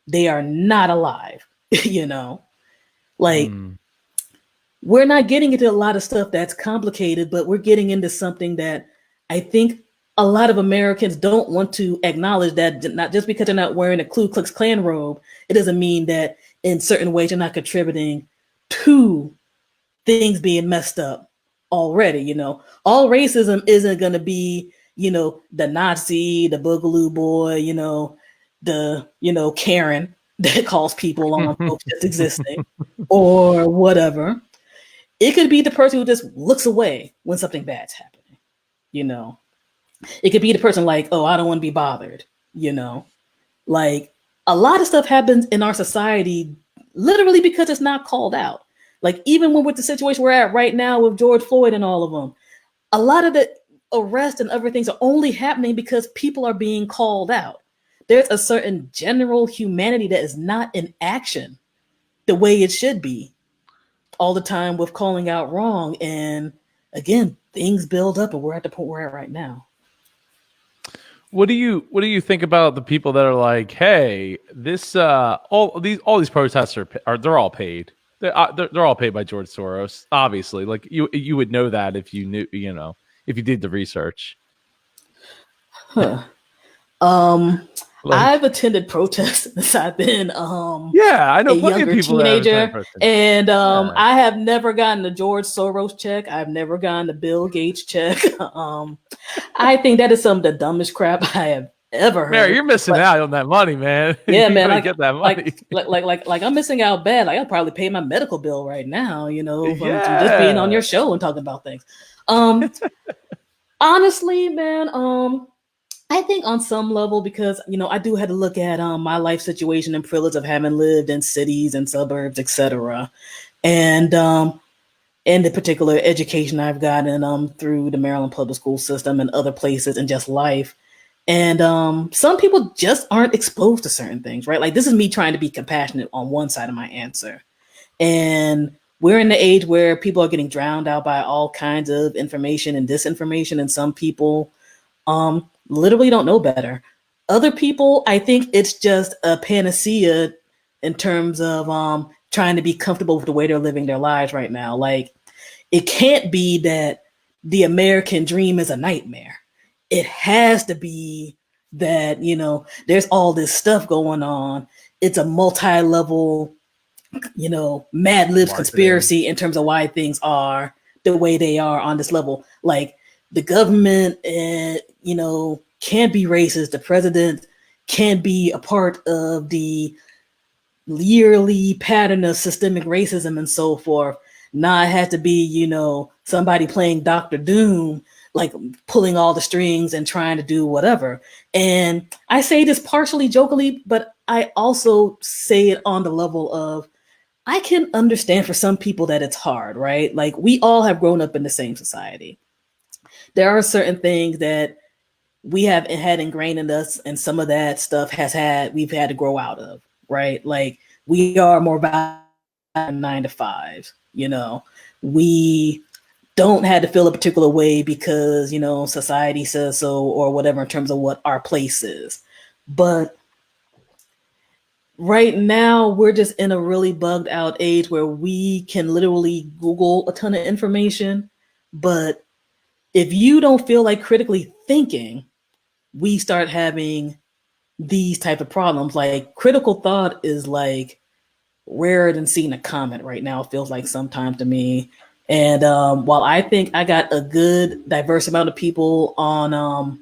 They are not alive, Like, we're not getting into a lot of stuff that's complicated, but we're getting into something that I think a lot of Americans don't want to acknowledge, that not just because they're not wearing a Ku Klux Klan robe, it doesn't mean that in certain ways you're not contributing to things being messed up already. All racism isn't going to be, the Nazi, the Boogaloo boy, the Karen that calls people on folks just existing or whatever. It could be the person who just looks away when something bad's happening. It could be the person like, oh, I don't want to be bothered. Like, a lot of stuff happens in our society literally because it's not called out. Like, even when with the situation we're at right now with George Floyd and all of them, a lot of the arrests and other things are only happening because people are being called out. There's a certain general humanity that is not in action the way it should be all the time with calling out wrong. And again, things build up and we're at the point we're at right now. What do you think about the people that are like, hey, this all these protests are they're all paid. They're all paid by George Soros, obviously. Like, you would know that if you knew, if you did the research. Huh. Um, I've Like, attended protests since I've been yeah, I a know plenty of younger people that have attended teenager, protests. and Yeah. I have never gotten a George Soros check. I've never gotten a Bill Gates check. I think that is some of the dumbest crap I have ever Mary, heard. you're missing But out on that money, man. yeah, You man, gotta get that money. I'm missing out bad. Like I'll probably pay my medical bill right now, you know, from just being on Yeah. your show and talking about things. Um, honestly, man, I think on some level, because you know, I do have to look at my life situation and privilege of having lived in cities and suburbs, etc. And the particular education I've gotten through the Maryland public school system and other places and just life. And some people just aren't exposed to certain things, right? Like this is me trying to be compassionate on one side of my answer. And we're in the age where people are getting drowned out by all kinds of information and disinformation, and some people literally don't know better. Other people, I think it's just a panacea in terms of trying to be comfortable with the way they're living their lives right now. Like it can't be that the American dream is a nightmare. It has to be that, you know, there's all this stuff going on. It's a multi-level, you know, Mad Libs Marketing. conspiracy in terms of why things are the way they are on this level. Like the government, you know, can't be racist. The president can't be a part of the yearly pattern of systemic racism and so forth. Nah, it had to be, you know, somebody playing Doctor Doom, like pulling all the strings and trying to do whatever. And I say this partially jokingly, but I also say it on the level of I can understand for some people that it's hard, right? Like we all have grown up in the same society. There are certain things that we have had ingrained in us, and some of that stuff we've had to grow out of, right? Like we are more valuable 9 to 5, you know. We don't have to feel a particular way because, you know, society says so or whatever in terms of what our place is. But right now we're just in a really bugged out age where we can literally Google a ton of information, but if you don't feel like critically thinking, we start having these type of problems. Like critical thought is like rarer than seeing a comet right now, it feels like sometimes to me. And while I think I got a good diverse amount of people on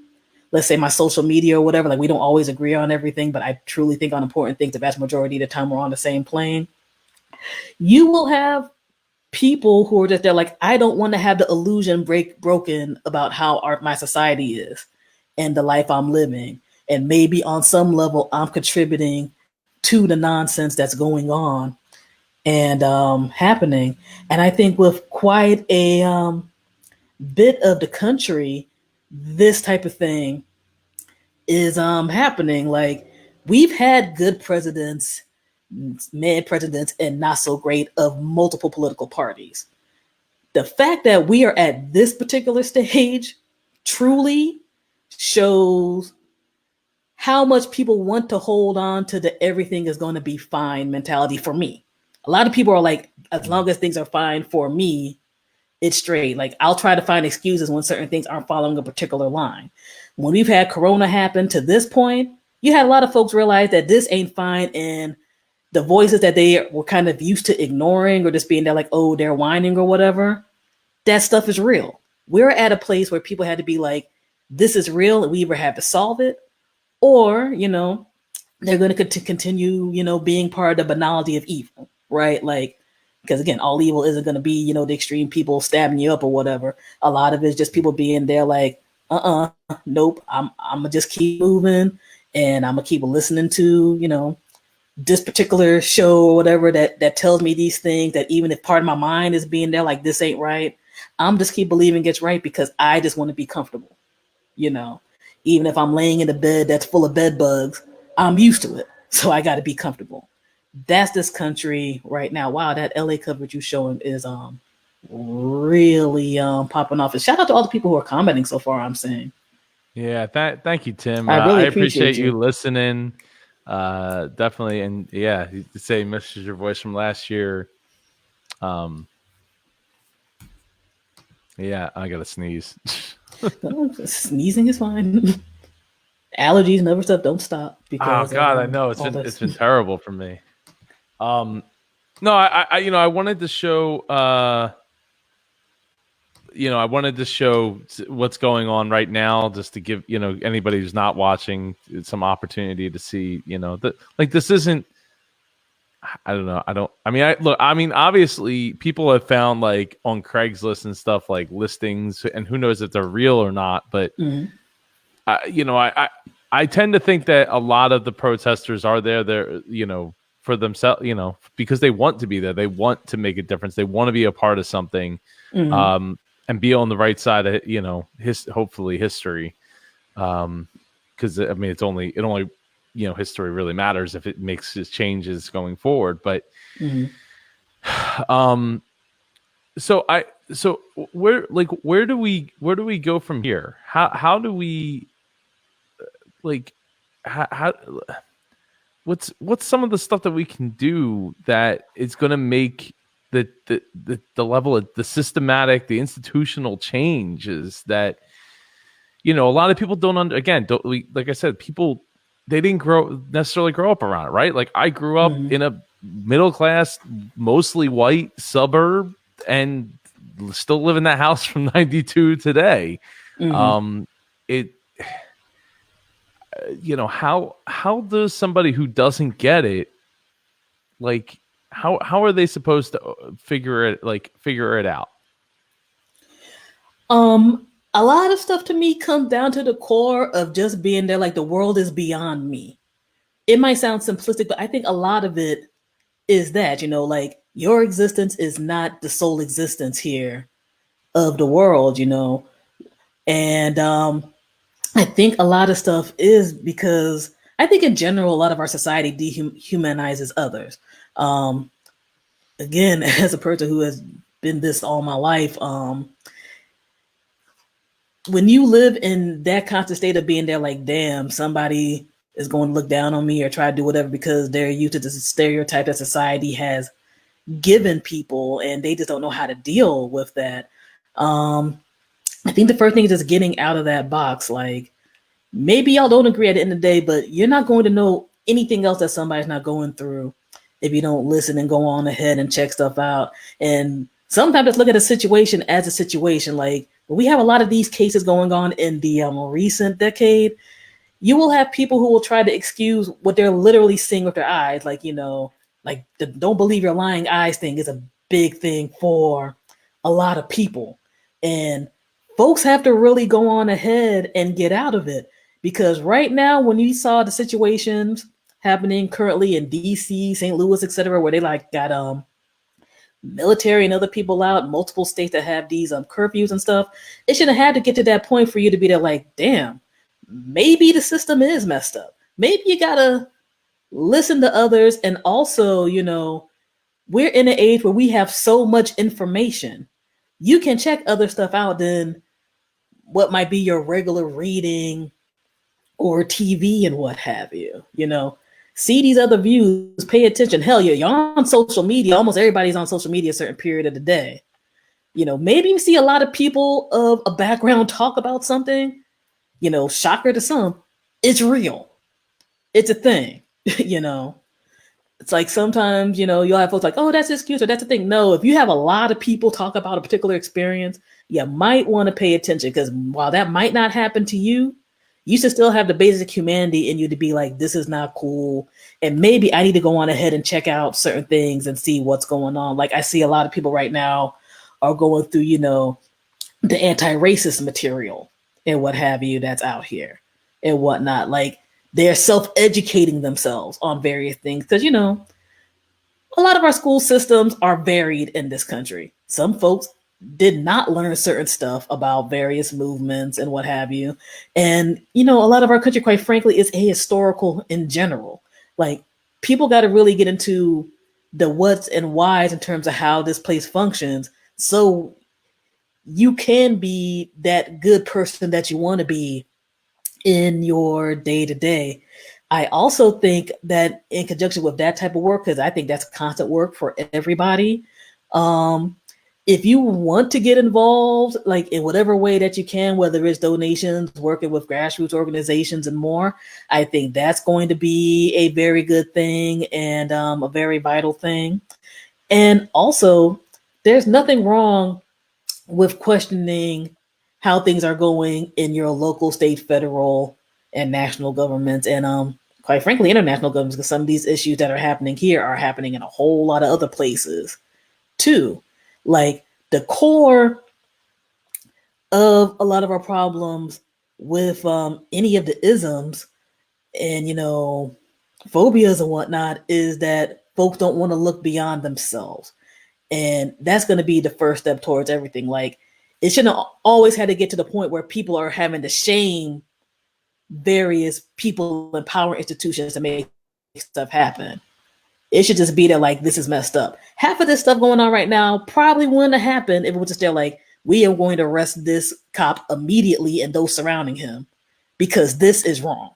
let's say my social media or whatever, like we don't always agree on everything, but I truly think on important things the vast majority of the time we're on the same plane. You will have people who are just there like, I don't want to have the illusion broken about how my society is and the life I'm living. And maybe on some level I'm contributing to the nonsense that's going on and happening. And I think with quite a bit of the country, this type of thing is happening. Like we've had good presidents, mad presidents, and not so great of multiple political parties. The fact that we are at this particular stage truly shows how much people want to hold on to the everything is going to be fine mentality for me. A lot of people are like, as long as things are fine for me, it's straight. Like I'll try to find excuses when certain things aren't following a particular line. When we've had Corona happen to this point, you had a lot of folks realize that this ain't fine, and the voices that they were kind of used to ignoring or just being there like, oh, they're whining or whatever, that stuff is real. We're at a place where people had to be like, this is real, and we either have to solve it, or, you know, they're going to continue, you know, being part of the banality of evil, right? Like, because again, all evil isn't going to be, you know, the extreme people stabbing you up or whatever. A lot of it's just people being there like, nope, I'm gonna just keep moving, and I'm gonna keep listening to, you know, this particular show or whatever that tells me these things, that even if part of my mind is being there like this ain't right, I'm just keep believing it's right because I just want to be comfortable, you know. Even if I'm laying in a bed that's full of bed bugs, I'm used to it. So I gotta be comfortable. That's this country right now. Wow, that LA coverage you showing is really popping off. And shout out to all the people who are commenting so far, I'm saying. Yeah, thank you, Tim. I really I appreciate appreciate you you. listening. Definitely, and yeah, you say misses your voice from last year. Um, yeah, I gotta sneeze. Sneezing is fine. allergies and other stuff don't stop Oh because of God, I know all it's this. been terrible for me. No, I wanted to show I wanted to show what's going on right now, just to give anybody who's not watching some opportunity to see that like this isn't. I don't know. I mean, obviously, people have found like on Craigslist and stuff like listings, and who knows if they're real or not. But Mm-hmm. I tend to think that a lot of the protesters are there, for themselves, because they want to be there. They want to make a difference. They want to be a part of something, Mm-hmm. and be on the right side of hopefully history. Because I mean, it only history really matters if it makes changes going forward. But Mm-hmm. um, so where do we go from here? How do we like how what's some of the stuff that we can do that is going to make the level of the systematic, the institutional changes that a lot of people like I said, people, they didn't necessarily grow up around it, right? Like I grew up Mm-hmm. in a middle class, mostly white suburb, and still live in that house from 92 today. Mm-hmm. It how does somebody who doesn't get it, like how are they supposed to figure it out? A lot of stuff to me comes down to the core of just being there, like the world is beyond me. It might sound simplistic, but I think a lot of it is that, like your existence is not the sole existence here of the world, And I think a lot of stuff is because I think in general, a lot of our society dehumanizes others. Um, Again, as a person who has been this all my life, when you live in that constant state of being there, like, damn, somebody is going to look down on me or try to do whatever because they're used to this stereotype that society has given people and they just don't know how to deal with that. I think the first thing is just getting out of that box. Like, maybe y'all don't agree at the end of the day, but you're not going to know anything else that somebody's not going through if you don't listen and go on ahead and check stuff out. And sometimes let's look at a situation as a situation. Like when we have a lot of these cases going on in the recent decade, you will have people who will try to excuse what they're literally seeing with their eyes. Like, like the don't believe your lying eyes thing is a big thing for a lot of people. And folks have to really go on ahead and get out of it. Because right now, when you saw the situations happening currently in DC, St. Louis, etc., where they like got military and other people out, multiple states that have these curfews and stuff, it shouldn't have had to get to that point for you to be there like, damn, maybe the system is messed up. Maybe you gotta listen to others. And also, we're in an age where we have so much information. You can check other stuff out than what might be your regular reading or TV and what have you. See these other views, pay attention. Hell yeah, you're on social media. Almost everybody's on social media a certain period of the day. Maybe you see a lot of people of a background talk about something, shocker to some, it's real. It's a thing, you know. It's like sometimes, you'll have folks like, oh, that's an excuse or that's the thing. No, if you have a lot of people talk about a particular experience, you might want to pay attention because while that might not happen to you, you should still have the basic humanity in you to be like, this is not cool. And maybe I need to go on ahead and check out certain things and see what's going on. Like I see a lot of people right now are going through, the anti-racist material and what have you that's out here and whatnot. Like they're self-educating themselves on various things because a lot of our school systems are varied in this country. Some folks did not learn certain stuff about various movements and what have you. And a lot of our country, quite frankly, is ahistorical in general. Like people got to really get into the what's and whys in terms of how this place functions so you can be that good person that you want to be in your day to day. I also think that in conjunction with that type of work, because I think that's constant work for everybody, if you want to get involved, like in whatever way that you can, whether it's donations, working with grassroots organizations and more, I think that's going to be a very good thing and a very vital thing. And also, there's nothing wrong with questioning how things are going in your local, state, federal, and national governments, and quite frankly, international governments, because some of these issues that are happening here are happening in a whole lot of other places too. Like the core of a lot of our problems with any of the isms and phobias and whatnot is that folks don't want to look beyond themselves. And that's going to be the first step towards everything. Like, it shouldn't always have to get to the point where people are having to shame various people in power institutions to make stuff happen. It should just be that, like, this is messed up. Half of this stuff going on right now probably wouldn't have happened if it was just there, like, we are going to arrest this cop immediately and those surrounding him because this is wrong.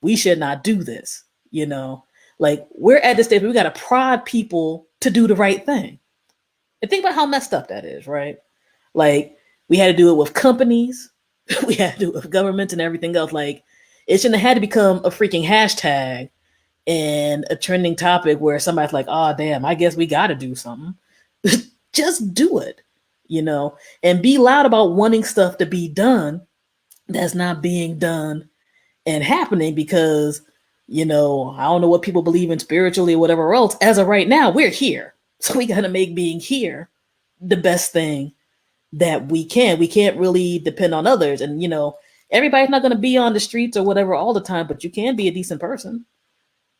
We should not do this, you know? Like, we're at this stage where we got to prod people to do the right thing. And think about how messed up that is, right? Like, we had to do it with companies, we had to do it with governments and everything else. Like, it shouldn't have had to become a freaking hashtag and a trending topic where somebody's like, oh, damn, I guess we got to do something. Just do it, and be loud about wanting stuff to be done that's not being done and happening because, I don't know what people believe in spiritually or whatever else. As of right now, we're here. So we got to make being here the best thing that we can. We can't really depend on others. And, everybody's not going to be on the streets or whatever all the time, but you can be a decent person.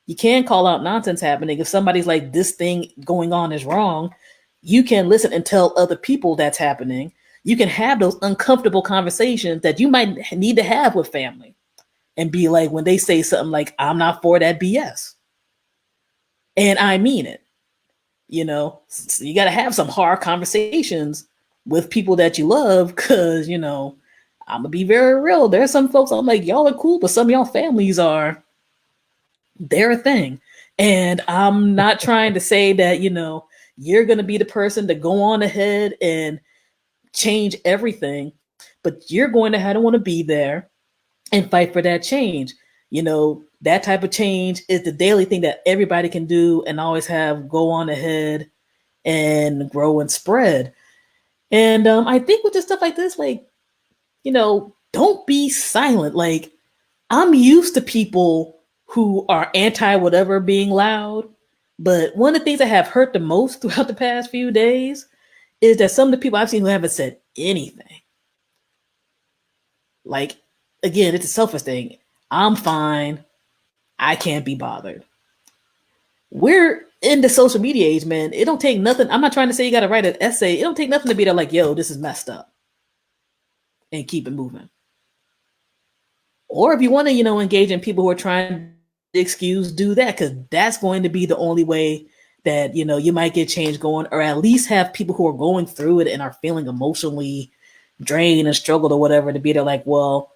You can call out nonsense happening. If somebody's like, this thing going on is wrong, you can listen and tell other people that's happening. You can have those uncomfortable conversations that you might need to have with family and be like, when they say something like, I'm not for that BS. And I mean it. So you got to have some hard conversations with people that you love because, I'm going to be very real. There's some folks I'm like, y'all are cool, but some of y'all families are, they're a thing. And I'm not trying to say that, you're going to be the person to go on ahead and change everything, but you're going to have to want to be there and fight for that change. That type of change is the daily thing that everybody can do and always have go on ahead and grow and spread. And I think with just stuff like this, like, don't be silent. Like, I'm used to people who are anti whatever being loud. But one of the things that have hurt the most throughout the past few days is that some of the people I've seen who haven't said anything. Like, again, it's a selfish thing. I'm fine. I can't be bothered. We're in the social media age, man. It don't take nothing. I'm not trying to say you got to write an essay. It don't take nothing to be there like, yo, this is messed up. And keep it moving. Or if you want to, engage in people who are trying to excuse, do that, because that's going to be the only way that, you might get change going, or at least have people who are going through it and are feeling emotionally drained and struggled or whatever to be there like, well,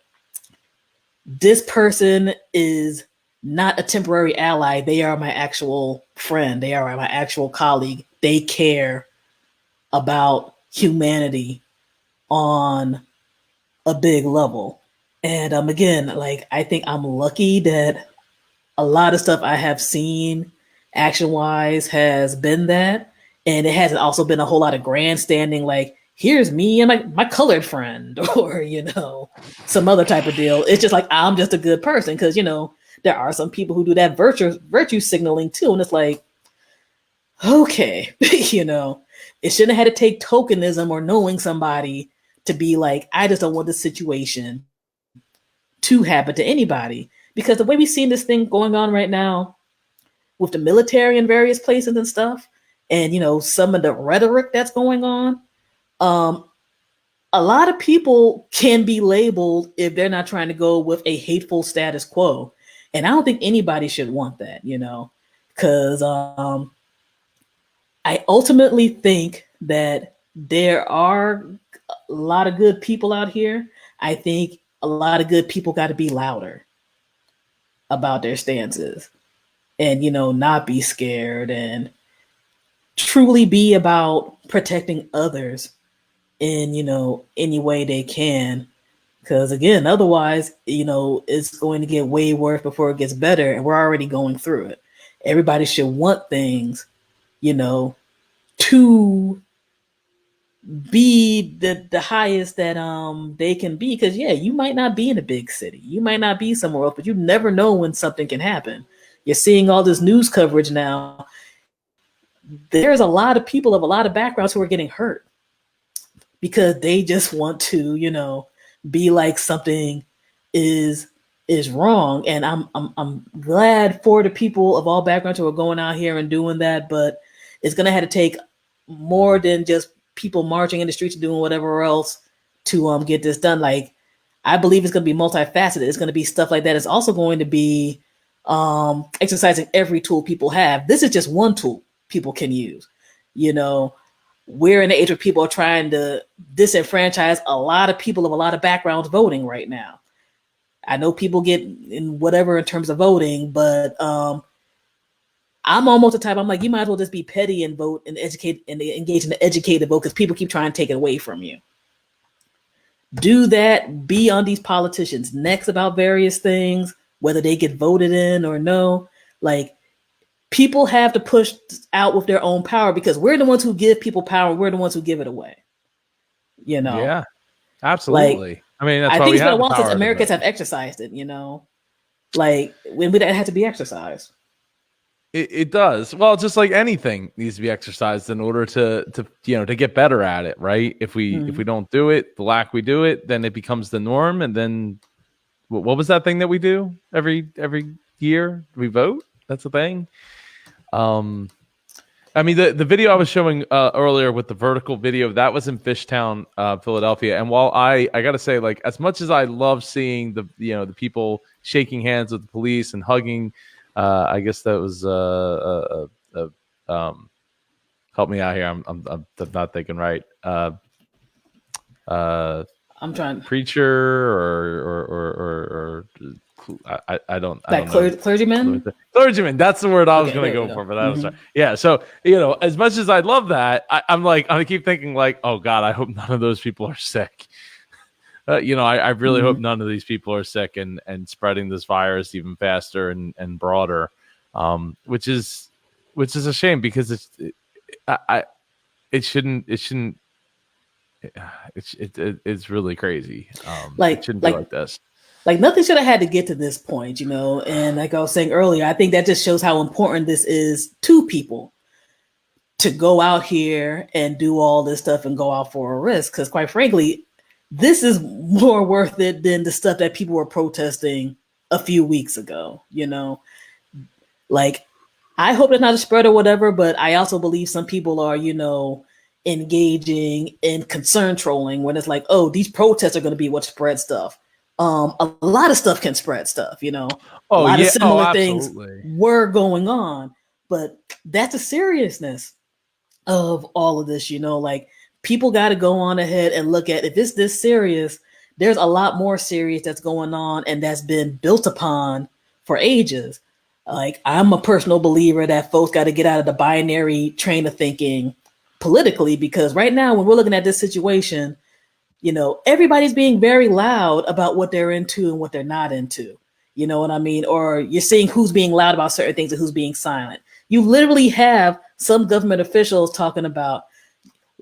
this person is not a temporary ally. They are my actual friend. They are my actual colleague. They care about humanity on a big level. And again, like, I think I'm lucky that a lot of stuff I have seen action wise has been that. And it hasn't also been a whole lot of grandstanding, like, here's me and my colored friend, or, some other type of deal. It's just like, I'm just a good person. Cause, there are some people who do that virtue signaling too. And it's like, okay, it shouldn't have had to take tokenism or knowing somebody to be like, I just don't want this situation to happen to anybody. Because the way we've seen this thing going on right now with the military in various places and stuff, and some of the rhetoric that's going on, a lot of people can be labeled if they're not trying to go with a hateful status quo. And I don't think anybody should want that, because I ultimately think that there are a lot of good people out here. I think a lot of good people got to be louder about their stances and, not be scared. And truly be about protecting others in, any way they can. Because again, otherwise, it's going to get way worse before it gets better, and we're already going through it. Everybody should want things, to be the highest that they can be. Because yeah, you might not be in a big city, you might not be somewhere else, but you never know when something can happen. You're seeing all this news coverage now. There's a lot of people of a lot of backgrounds who are getting hurt because they just want to, be like something is wrong. And I'm glad for the people of all backgrounds who are going out here and doing that, but it's gonna have to take more than just people marching in the streets and doing whatever else to get this done. Like, I believe it's gonna be multifaceted. It's gonna be stuff like that. It's also going to be exercising every tool people have. This is just one tool people can use. We're in the age where people are trying to disenfranchise a lot of people of a lot of backgrounds voting right now. I know people get in whatever in terms of voting, but I'm almost the type, I'm like, you might as well just be petty and vote and educate and engage in the educated vote, because people keep trying to take it away from you. Do that. Be on these politicians' necks about various things, whether they get voted in or no. Like, people have to push out with their own power, because we're the ones who give people power. We're the ones who give it away. Yeah, absolutely. Like, I mean, that's I why think we it's been a have the while since power. Americans have exercised it. Like, when would that have to be exercised? It does. Well, just like anything needs to be exercised in order to get better at it, right? If we don't do it, the lack we do it, then it becomes the norm. And then what was that thing that we do every year? We vote. That's the thing. I mean, the video I was showing earlier with the vertical video, that was in Fishtown, Philadelphia. And while I got to say, like, as much as I love seeing the people shaking hands with the police and hugging, I guess that was help me out here. I'm not thinking right. I'm trying. Preacher or I don't know. Clergyman. That's the word I was going to go for, but I was sorry. Yeah. So, as much as I love that, I'm like, I keep thinking like, oh God, I hope none of those people are sick. I really hope none of these people are sick and spreading this virus even faster and broader, which is a shame, because it's really crazy. It shouldn't be like this. Like, nothing should have had to get to this point, and like I was saying earlier, I think that just shows how important this is to people to go out here and do all this stuff and go out for a risk. Because quite frankly, this is more worth it than the stuff that people were protesting a few weeks ago. Like, I hope it's not a spread or whatever, but I also believe some people are, engaging in concern trolling, when it's like, oh, these protests are going to be what spread stuff. A lot of stuff can spread stuff, a lot of similar things were going on, but that's the seriousness of all of this, like, people got to go on ahead and look at, if it's this serious, there's a lot more serious that's going on and that's been built upon for ages. Like, I'm a personal believer that folks got to get out of the binary train of thinking politically, because right now, when we're looking at this situation, everybody's being very loud about what they're into and what they're not into. You know what I mean? Or you're seeing who's being loud about certain things and who's being silent. You literally have some government officials talking about,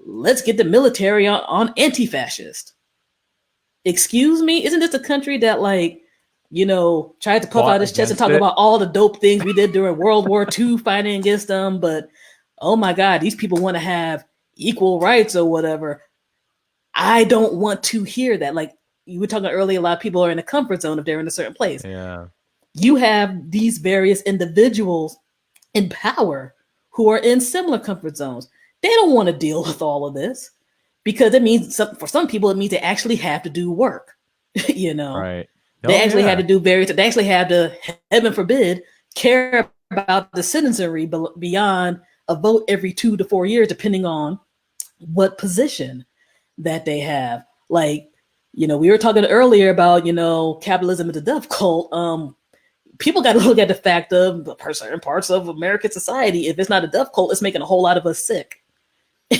let's get the military on anti-fascist. Excuse me? Isn't this a country that, like, tried to puff out his chest and talk about all the dope things we did during World War II fighting against them? But, oh my God, these people want to have equal rights or whatever. I don't want to hear that. Like, you were talking earlier, a lot of people are in a comfort zone if they're in a certain place. Yeah. You have these various individuals in power who are in similar comfort zones. They don't want to deal with all of this, because it means, for some people, it means they actually have to do work. Right. They actually had to do they actually have to, heaven forbid, care about the citizenry beyond a vote every 2 to 4 years, depending on what position that they have. Like, we were talking earlier about, capitalism is a death cult. people got to look at the fact of certain parts of American society. If it's not a death cult, it's making a whole lot of us sick.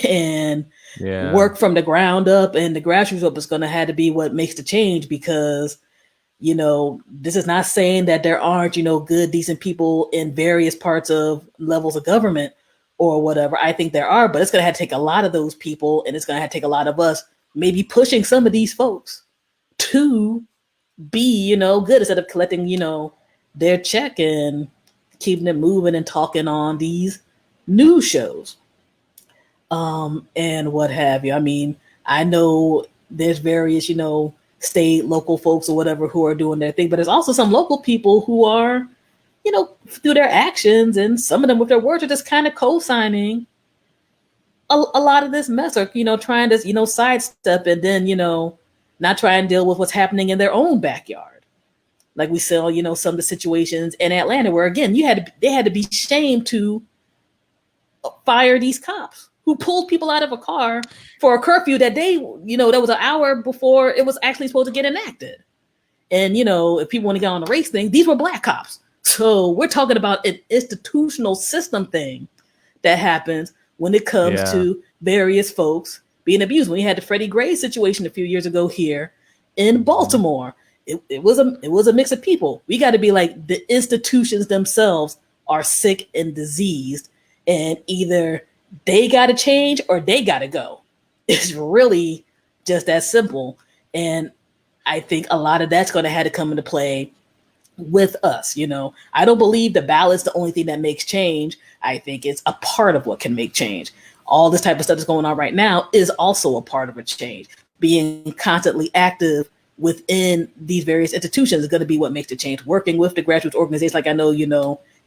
And work from the ground up and the grassroots up is going to have to be what makes the change, because this is not saying that there aren't, good, decent people in various parts of levels of government or whatever. I think there are, but it's going to have to take a lot of those people, and it's going to have to take a lot of us maybe pushing some of these folks to be, good, instead of collecting, their check and keeping it moving and talking on these news shows. And what have you. I mean, I know there's various, state, local folks or whatever who are doing their thing, but there's also some local people who are, through their actions, and some of them with their words, are just kind of co-signing a lot of this mess, or, trying to, sidestep, and then, not try and deal with what's happening in their own backyard. Like we saw, some of the situations in Atlanta where, again, they had to be shamed to fire these cops who pulled people out of a car for a curfew that that was an hour before it was actually supposed to get enacted. And, if people want to get on the race thing, these were black cops. So we're talking about an institutional system thing that happens when it comes to various folks being abused. When we had the Freddie Gray situation a few years ago here in Baltimore, it was a mix of people. We got to be like, the institutions themselves are sick and diseased, and either they got to change or they got to go. It's really just that simple. And I think a lot of that's going to have to come into play with us. I don't believe the ballot's the only thing that makes change. I think it's a part of what can make change. All this type of stuff that's going on right now is also a part of a change. Being constantly active within these various institutions is going to be what makes the change. Working with the grassroots organizations, like I know,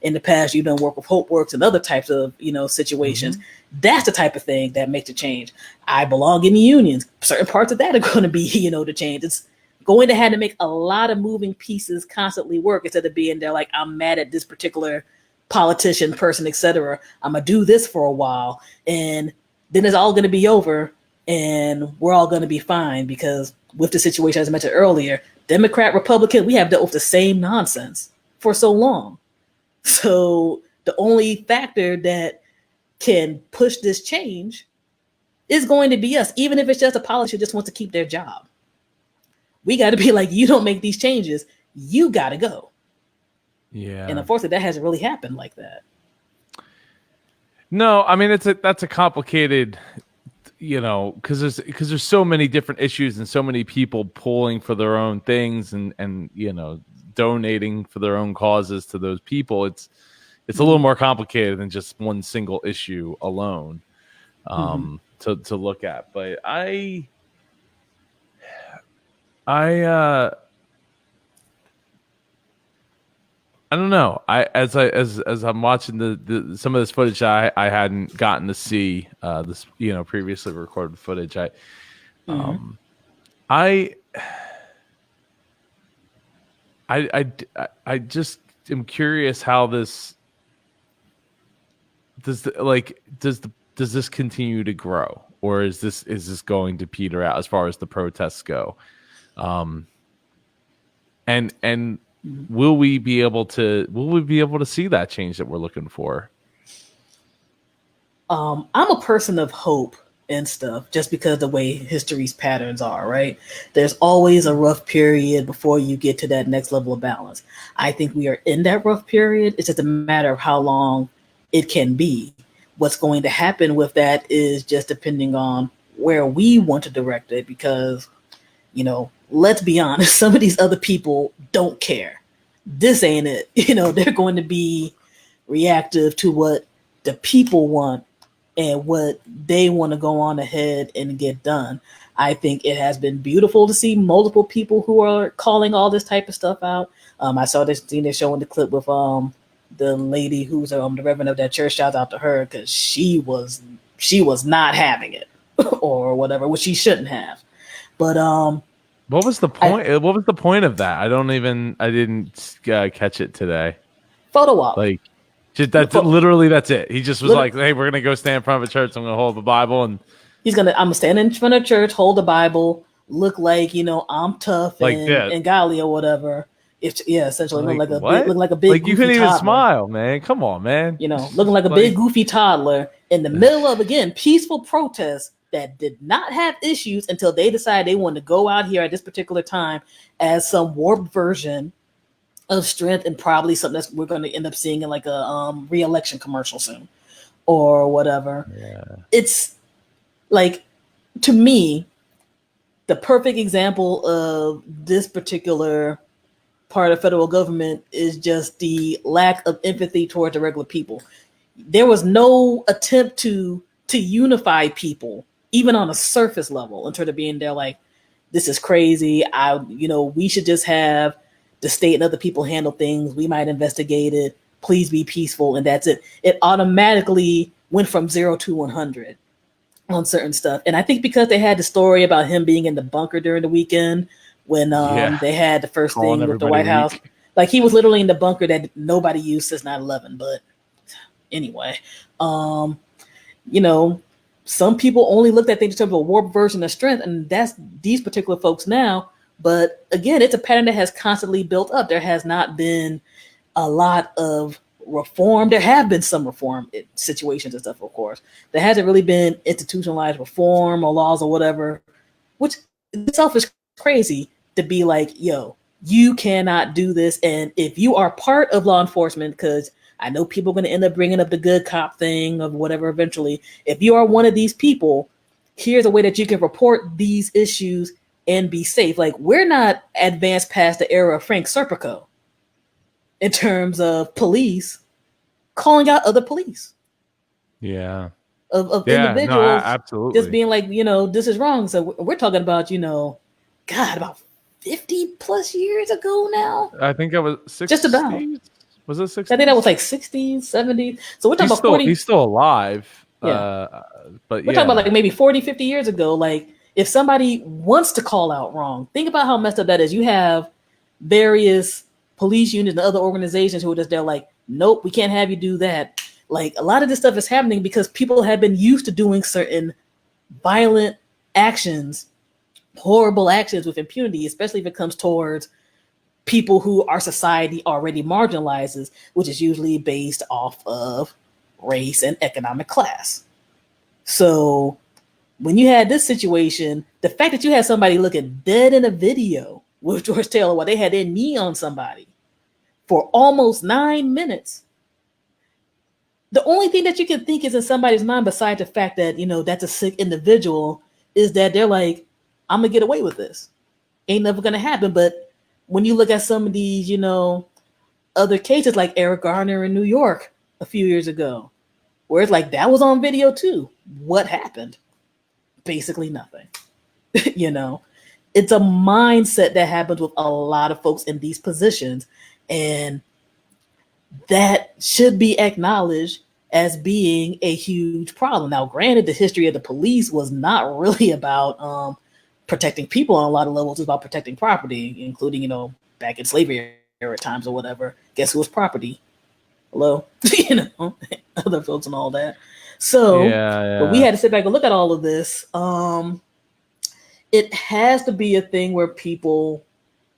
in the past, you've done work with Hope Works and other types of, situations. Mm-hmm. That's the type of thing that makes a change. I belong in the unions. Certain parts of that are going to be, the change. It's going to have to make a lot of moving pieces constantly work, instead of being there like, I'm mad at this particular politician, person, etc. I'm going to do this for a while, and then it's all going to be over, and we're all going to be fine, because with the situation, as I mentioned earlier, Democrat, Republican, we have dealt with the same nonsense for so long. So the only factor that can push this change is going to be us, even if it's just a politician who just wants to keep their job. We got to be like, you don't make these changes, you got to go. Yeah. And unfortunately, that hasn't really happened like that. No, I mean, that's a complicated, because there's so many different issues and so many people pulling for their own things and donating for their own causes to those people. It's a little more complicated than just one single issue alone to look at. But I don't know. As I'm watching the some of this footage, I hadn't gotten to see this previously recorded footage. I just am curious how this does this continue to grow, or is this going to peter out as far as the protests go? And will we be able to see that change that we're looking for? I'm a person of hope and stuff, just because the way history's patterns are, right? There's always a rough period before you get to that next level of balance. I think we are in that rough period. It's just a matter of how long it can be. What's going to happen with that is just depending on where we want to direct it, because, let's be honest, some of these other people don't care. This ain't it. They're going to be reactive to what the people want and what they want to go on ahead and get done. I think it has been beautiful to see multiple people who are calling all this type of stuff out. I saw this thing they're showing the clip with the lady who's the reverend of that church. Shout out to her, because she was not having it or whatever, which she shouldn't have. But what was the point? What was the point of that? I didn't catch it today. Photo op. Like, literally that's it. He just was like, "Hey, we're gonna go stand in front of a church. I'm gonna hold the Bible, and I'm gonna stand in front of church, hold the Bible, look like I'm tough like and godly or whatever." Essentially Like looking what? like a big Like you goofy couldn't even toddler. smile, man. Come on, man. Looking like a Like big goofy toddler in the middle of, again, peaceful protests that did not have issues until they decided they wanted to go out here at this particular time as some warped version of strength, and probably something that we're going to end up seeing in like a re-election commercial soon or whatever. yeah. It's like, to me, the perfect example of this particular part of federal government is just the lack of empathy towards the regular people. There was no attempt to unify people, even on a surface level, in terms of being there like, this is crazy. We should just have the state and other people handle things. We might investigate it. Please be peaceful, and that's it. It automatically went from 0 to 100 on certain stuff. And I think because they had the story about him being in the bunker during the weekend when Yeah. they had the first Calling thing with the everybody White House, weak. like he was literally in the bunker that nobody used since 9/11. But anyway, um, you know, some people only looked at things in terms of a warped version of strength, and that's these particular folks now. But again, it's a pattern that has constantly built up. There has not been a lot of reform. There have been some reform situations and stuff, of course. There hasn't really been institutionalized reform or laws or whatever, which itself is crazy to be like, yo, you cannot do this. And if you are part of law enforcement, because I know people are going to end up bringing up the good cop thing of whatever eventually, if you are one of these people, here's a way that you can report these issues and be safe. Like, we're not advanced past the era of Frank Serpico in terms of police calling out other police, Yeah. of Yeah. No, individuals just absolutely. being like, this is wrong. So we're talking about, God, about 50 plus years ago now. I think I was Just about. 60s. Was it I think that was 60s? like 60s, 70s. So we're talking about 40. He's still alive. Yeah. But We're talking about yeah. like maybe 40, 50 years ago. Like, if somebody wants to call out wrong, think about how messed up that is. You have various police units and other organizations who are just there like, nope, we can't have you do that. Like, a lot of this stuff is happening because people have been used to doing certain violent actions, horrible actions with impunity, especially if it comes towards people who our society already marginalizes, which is usually based off of race and economic class. So when you had this situation, the fact that you had somebody looking dead in a video with George Taylor while they had their knee on somebody for almost 9 minutes, the only thing that you can think is in somebody's mind, besides the fact that, that's a sick individual, is that they're like, I'm going to get away with this. Ain't never going to happen. But when you look at some of these, other cases like Eric Garner in New York a few years ago, where it's like that was on video too. What happened? Basically nothing. It's a mindset that happens with a lot of folks in these positions, and that should be acknowledged as being a huge problem. Now, granted, the history of the police was not really about protecting people on a lot of levels. It's about protecting property, including, back in slavery era times or whatever. Guess who was property? Hello? Other folks and all that. So, but we Yeah. had to sit back and look at all of this. It has to be a thing where people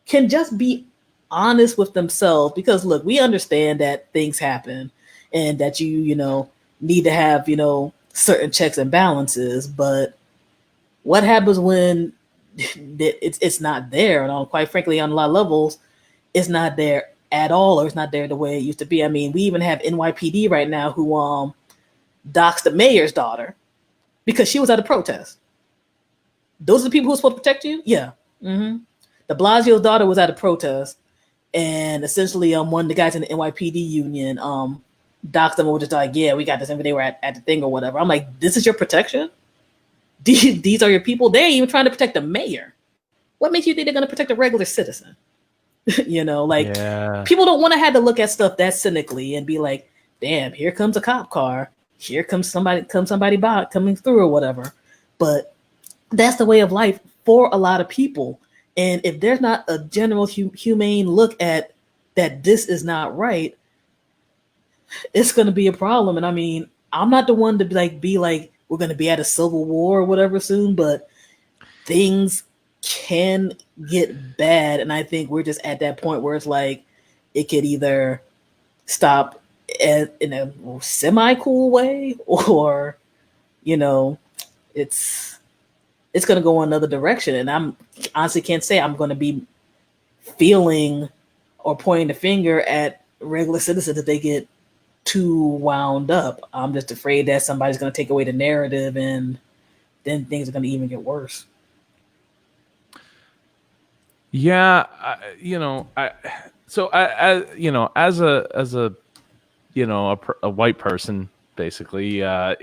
can just be honest with themselves, because look, we understand that things happen and that you need to have certain checks and balances, but what happens when it's not there? And quite frankly, on a lot of levels, it's not there at all, or it's not there the way it used to be. I mean, we even have NYPD right now who doxed the mayor's daughter because she was at a protest. Those are the people who are supposed to protect you. Yeah. Mm-hmm. De Blasio's daughter was at a protest, and essentially, one of the guys in the NYPD union doxed them over, just like, yeah, we got this, and they were at the thing or whatever. I'm like, this is your protection? These are your people? They ain't even trying to protect the mayor. What makes you think they're going to protect a regular citizen? Like, Yeah. people don't want to have to look at stuff that cynically and be like, damn, here comes a cop car. Here comes somebody by coming through or whatever. But that's the way of life for a lot of people. And if there's not a general humane look at that, this is not right, it's going to be a problem. And I mean, I'm not the one to be like we're going to be at a civil war or whatever soon, but things can get bad, and I think we're just at that point where it's like it could either stop in a semi cool way, or it's going to go another direction. And I'm honestly can't say I'm going to be feeling or pointing the finger at regular citizens if they get too wound up. I'm just afraid that somebody's going to take away the narrative, and then things are going to even get worse. Yeah, as a white person, basically, I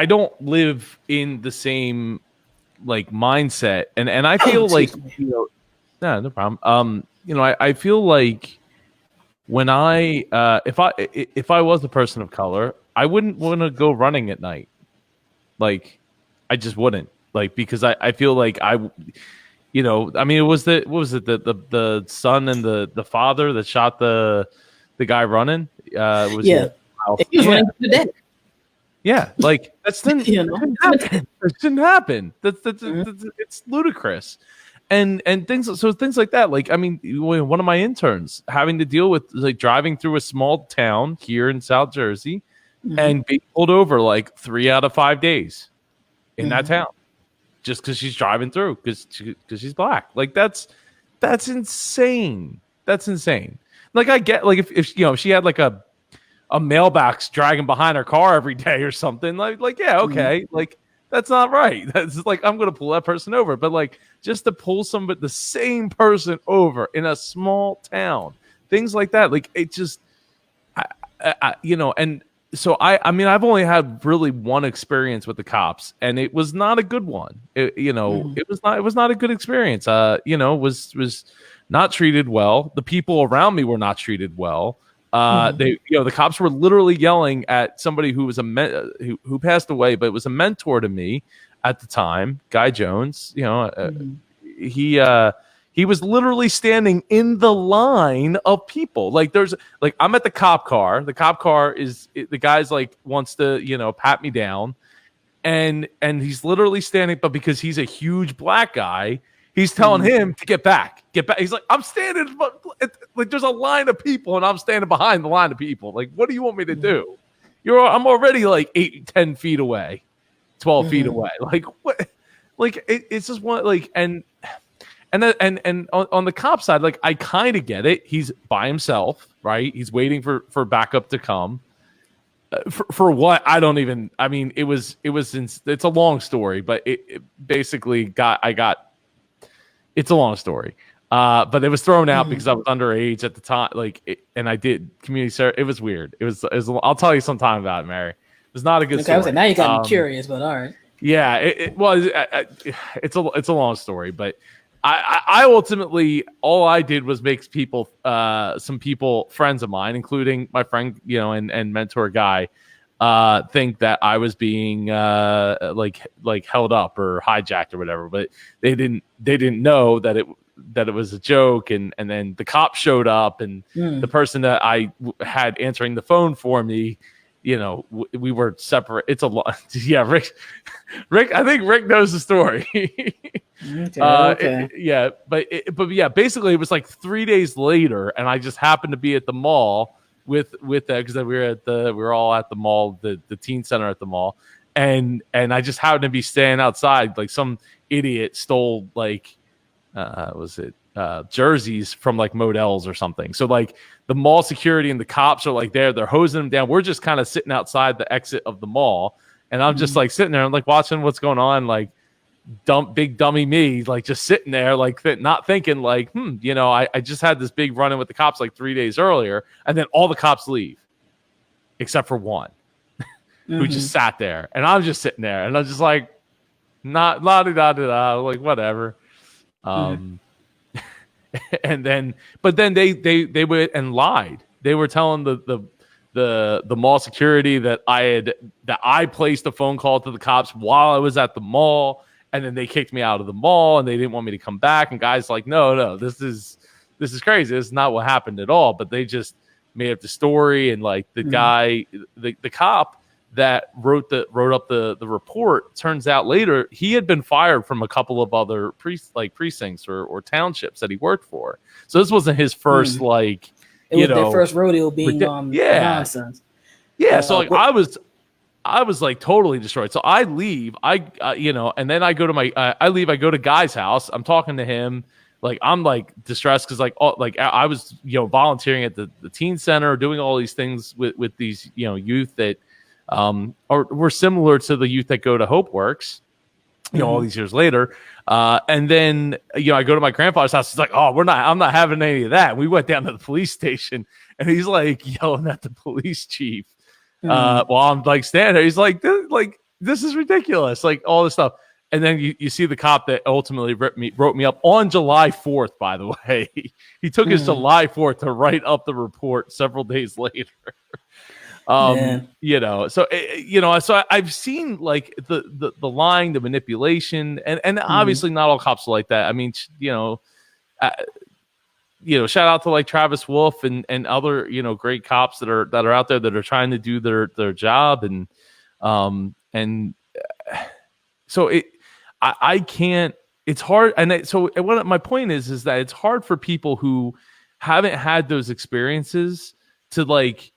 don't live in the same like mindset, and I feel like no problem. I feel like when if I was a person of color, I wouldn't want to go running at night. Like, I just wouldn't, like, because I feel like I mean, it was what was it, the son and the father that shot the guy running? Was yeah, he was running to death. Yeah, like that didn't happen. That didn't happen. That's it's ludicrous, and things like that. Like, I mean, one of my interns having to deal with like driving through a small town here in South Jersey, and being pulled over like 3 out of 5 days in that town, just because she's driving through because she's black. Like that's insane. That's insane. Like, I get, like, if she had like a mailbox dragging behind her car every day or something, like yeah, okay, like that's not right. That's like, I'm gonna pull that person over. But like, just to pull the same person over in a small town, things like that, like it just and so I mean, I've only had really one experience with the cops, and it was not a good one. It was not a good experience. Was not treated well. The people around me were not treated well. The cops were literally yelling at somebody who was who passed away, but was a mentor to me at the time, Guy Jones. He was literally standing in the line of people. Like, I'm at the cop car. The cop car the guy's like wants to pat me down, and he's literally standing, but because he's a huge black guy, he's telling him to get back. He's like, I'm standing, like there's a line of people, and I'm standing behind the line of people. Like, what do you want me to do? I'm already like 8-10 feet away, 12 feet away. Like, what? Like, it's just one, like, and on the cop side, like, I kind of get it. He's by himself, right? He's waiting for backup to come. For what? I don't even. I mean, it's a long story, but it basically it's a long story. But it was thrown out because I was underage at the time. Like, and I did community service. It was weird. It was. I'll tell you sometime about it, Mary. It was not a good story. I was like, now you got me curious, but all right. Yeah, it's a long story, but I ultimately, all I did was make people, some people, friends of mine, including my friend, and mentor Guy, think that I was being like held up or hijacked or whatever. But they didn't know that it was a joke. And then the cop showed up, and the person that I had answering the phone for me, we were separate. It's a lot. Yeah, Rick. I think Rick knows the story. Okay. But yeah, basically, it was like 3 days later, and I just happened to be at the mall with that, because we were all at the mall, the teen center at the mall, and I just happened to be standing outside. Like, some idiot stole jerseys from like Modell's or something. So like, the mall security and the cops are like they're hosing them down. We're just kind of sitting outside the exit of the mall, and I'm just like sitting there and like watching what's going on, like big dummy me, like just sitting there, like not thinking like, I just had this big run-in with the cops like 3 days earlier, and then all the cops leave except for one who just sat there, and I'm just sitting there, and I'm just like, not la da da da, like whatever. And then, but then they went and lied. They were telling the mall security that I placed a phone call to the cops while I was at the mall, and then they kicked me out of the mall, and they didn't want me to come back. And Guy's like, no, this is crazy. This is not what happened at all. But they just made up the story, and like the guy, the cop that wrote up the report, turns out later he had been fired from a couple of other precincts or townships that he worked for. So this wasn't his first it was their first rodeo being nonsense. Yeah. So like I was like totally destroyed. So I leave, and then I go to I leave, I go to Guy's house. I'm talking to him. Like, I'm like distressed because I was, volunteering at the teen center, doing all these things with these, youth that were similar to the youth that go to Hope Works, all these years later. And then, I go to my grandfather's house. He's like, oh, I'm not having any of that. We went down to the police station and he's like yelling at the police chief. While I'm like standing there, he's like, this is ridiculous. Like all this stuff. And then you see the cop that ultimately wrote me up on July 4th, by the way. He took his July 4th to write up the report several days later. So I've seen like the lying, the manipulation, and obviously not all cops are like that. I mean, shout out to like Travis Wolf and other, great cops that are out there that are trying to do their job. So I can't, it's hard. And my point is that it's hard for people who haven't had those experiences to like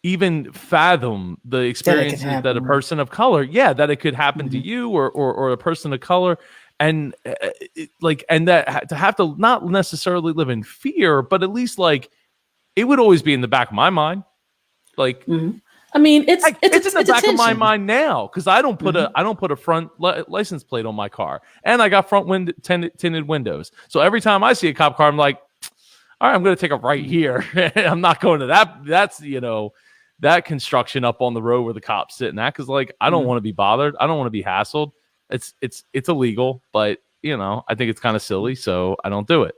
even fathom the experiences that a person of color, that it could happen to you or a person of color. And that to have to not necessarily live in fear, but at least like it would always be in the back of my mind. Like, I mean, it's in the back of my mind now because I don't put a front license plate on my car, and I got front tinted windows. So every time I see a cop car, I'm like, all right, I'm going to take a right here. I'm not going to that. That's that construction up on the road where the cop's sitting at because like I don't want to be bothered. I don't want to be hassled. It's illegal, but I think it's kind of silly, so I don't do it.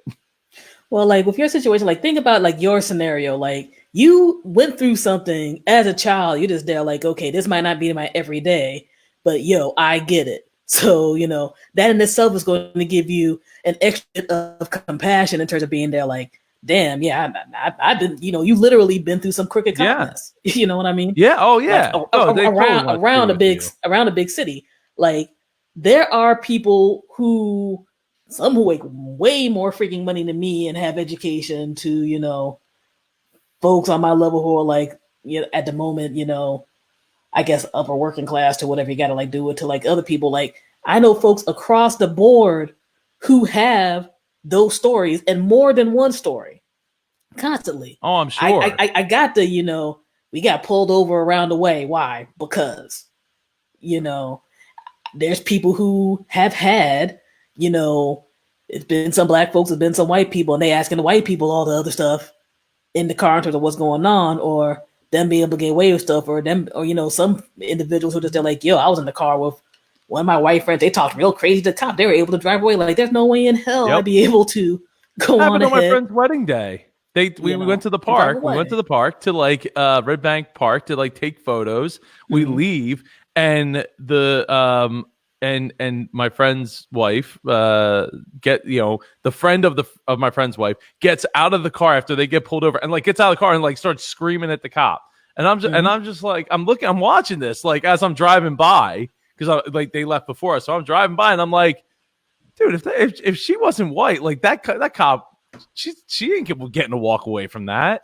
Well, like with your situation, like think about like your scenario. Like you went through something as a child. You're just there like, okay, this might not be my everyday, but I get it. So, that in itself is going to give you an extra of compassion in terms of being there like, damn, yeah, I've been, you literally been through some crooked copness. You know what I mean? Yeah. Oh, yeah. Like, around a big city. Like there are people some who make way more freaking money than me and have education to, folks on my level who are like, at the moment, I guess upper working class to whatever you got to like do it to like other people. Like I know folks across the board who have those stories and more than one story constantly. Oh, I'm sure. I got the, we got pulled over around the way. Why? Because, there's people who have had, it's been some black folks, it's been some white people, and they asking the white people all the other stuff in the car in terms of what's going on, or them being able to get away with stuff, or some individuals who they're like, yo, I was in the car with one of my white friends. They talked real crazy to the cop. They were able to drive away. Like, there's no way in hell I'd be able to go on ahead. My friend's wedding day. We went to the park. We went to the park to like Red Bank Park to like take photos. We leave. And and my friend's wife the friend of my friend's wife gets out of the car after they get pulled over and like gets out of the car and like starts screaming at the cop. And I'm just like I'm watching this like as I'm driving by because like they left before us, so I'm driving by and I'm like, dude, if she wasn't white, like that cop, she ain't getting to walk away from that.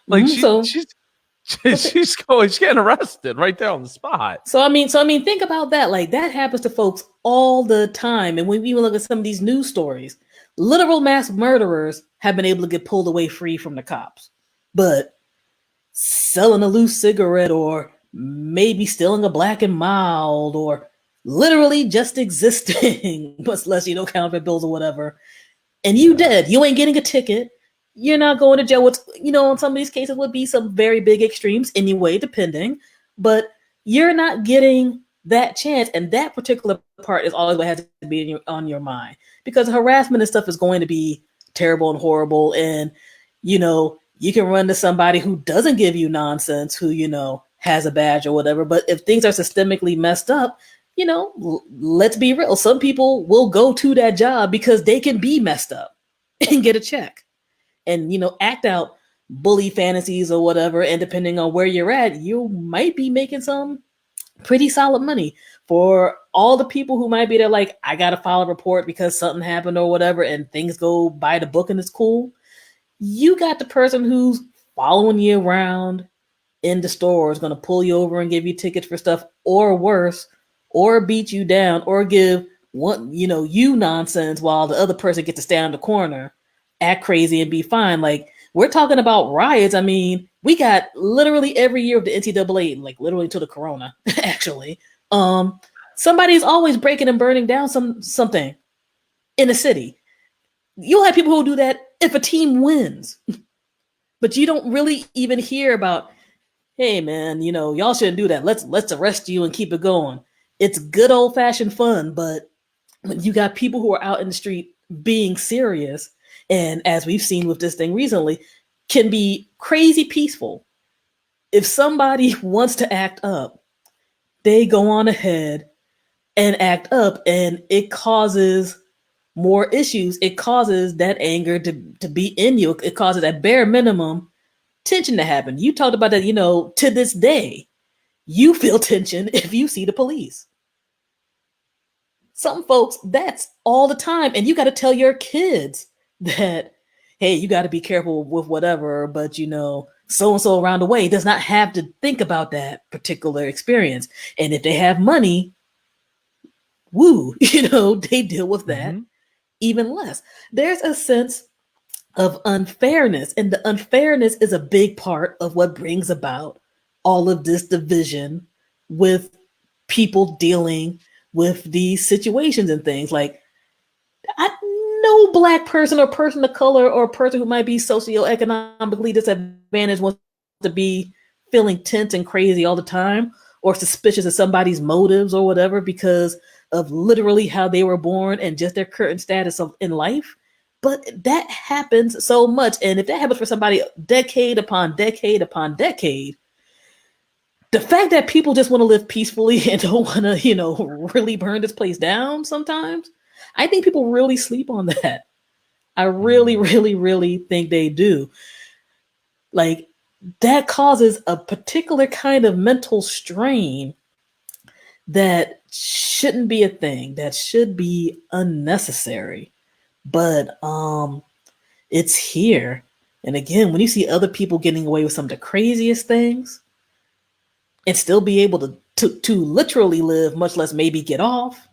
Like she's getting arrested right there on the spot. So I mean, think about that. Like that happens to folks all the time. And when we even look at some of these news stories, literal mass murderers have been able to get pulled away free from the cops. But selling a loose cigarette or maybe stealing a Black and Mild or literally just existing, much less, counterfeit bills or whatever, and you dead, you ain't getting a ticket. You're not going to jail. What's, in some of these cases would be some very big extremes anyway, depending, but you're not getting that chance. And that particular part is always what has to be on your mind because harassment and stuff is going to be terrible and horrible. And, you can run to somebody who doesn't give you nonsense, who, has a badge or whatever. But if things are systemically messed up, let's be real. Some people will go to that job because they can be messed up and get a check. And, act out bully fantasies or whatever. And depending on where you're at, you might be making some pretty solid money. For all the people who might be there, like, I got to file a report because something happened or whatever, and things go by the book and it's cool. You got the person who's following you around in the store, is going to pull you over and give you tickets for stuff, or worse, or beat you down, or give one, you nonsense while the other person gets to stay on the corner, act crazy, and be fine. Like, we're talking about riots. I mean, we got literally every year of the NCAA, like literally to the corona, actually. Somebody's always breaking and burning down something in a city. You'll have people who do that if a team wins. But you don't really even hear about, hey man, y'all shouldn't do that. Let's arrest you and keep it going. It's good old fashioned fun, but when you got people who are out in the street being serious, and as we've seen with this thing recently, can be crazy peaceful. If somebody wants to act up, they go on ahead and act up, and it causes more issues. It causes that anger to be in you. It causes at bare minimum tension to happen. You talked about that, to this day, you feel tension if you see the police. Some folks, that's all the time. And you got to tell your kids that, hey, you got to be careful with whatever, but so-and-so around the way does not have to think about that particular experience. And if they have money, woo, they deal with that even less. There's a sense of unfairness, and the unfairness is a big part of what brings about all of this division with people dealing with these situations and things. Like, no black person or person of color or person who might be socioeconomically disadvantaged wants to be feeling tense and crazy all the time, or suspicious of somebody's motives or whatever because of literally how they were born and just their current status in life. But that happens so much. And if that happens for somebody decade upon decade upon decade, the fact that people just want to live peacefully and don't want to, really burn this place down sometimes, I think people really sleep on that. I really, really, really think they do. Like, that causes a particular kind of mental strain that shouldn't be a thing, that should be unnecessary. But it's here. And again, when you see other people getting away with some of the craziest things and still be able to literally live, much less maybe get off,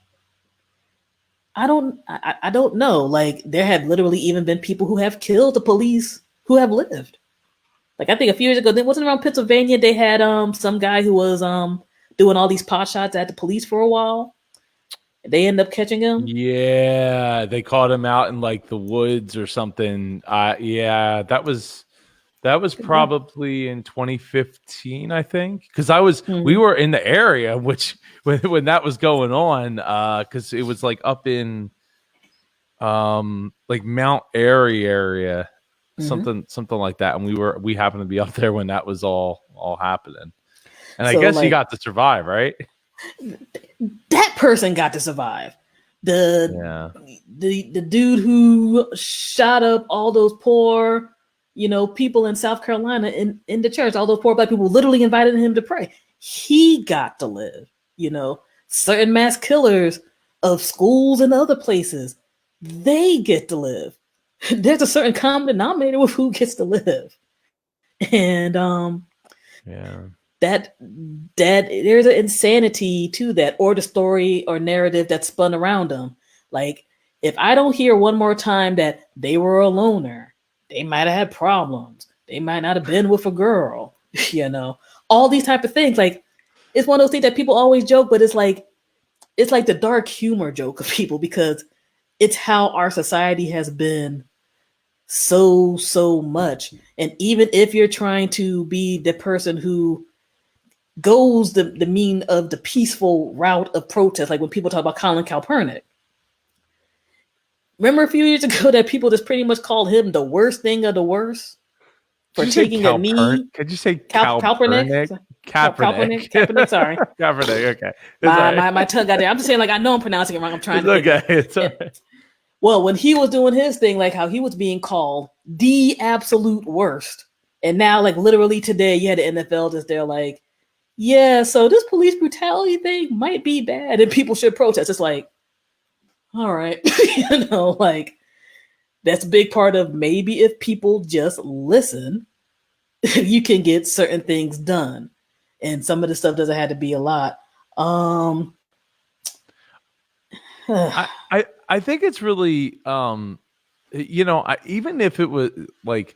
I don't know. Like, there have literally even been people who have killed the police who have lived. Like, I think a few years ago, then wasn't around Pennsylvania, they had some guy who was doing all these pot shots at the police for a while. They end up catching him. Yeah, they caught him out in like the woods or something. Yeah, that was probably in 2015, I think, because we were in the area which when that was going on, because it was like up in like Mount Airy area, something like that, and we happened to be up there when that was all happening. And I guess he got to survive, right? That person got to survive. The dude who shot up all those poor, people in South Carolina in the church, all those poor black people literally invited him to pray. He got to live. Certain mass killers of schools and other places, they get to live. There's a certain common denominator with who gets to live. And that there's an insanity to that, or the story or narrative that's spun around them. Like, if I don't hear one more time that they were a loner, they might have had problems, they might not have been with a girl, all these type of things. Like, it's one of those things that people always joke, but it's like the dark humor joke of people, because it's how our society has been so much. And even if you're trying to be the person who goes the mean of the peaceful route of protest, like when people talk about Colin Kaepernick. Remember a few years ago that people just pretty much called him the worst thing of the worst for taking a knee? Could you say Kaepernick? Kaepernick, sorry. Kaepernick, okay. My tongue got there. I'm just saying, like, I know I'm pronouncing it wrong. I'm trying to think. It's all right. Well, when he was doing his thing, like how he was being called the absolute worst And now, like literally today, you had the NFL just there like, yeah, so this police brutality thing might be bad and people should protest. It's like, all right, like that's a big part of maybe if people just listen, you can get certain things done. And some of the stuff doesn't have to be a lot. I think it's really even if it was like,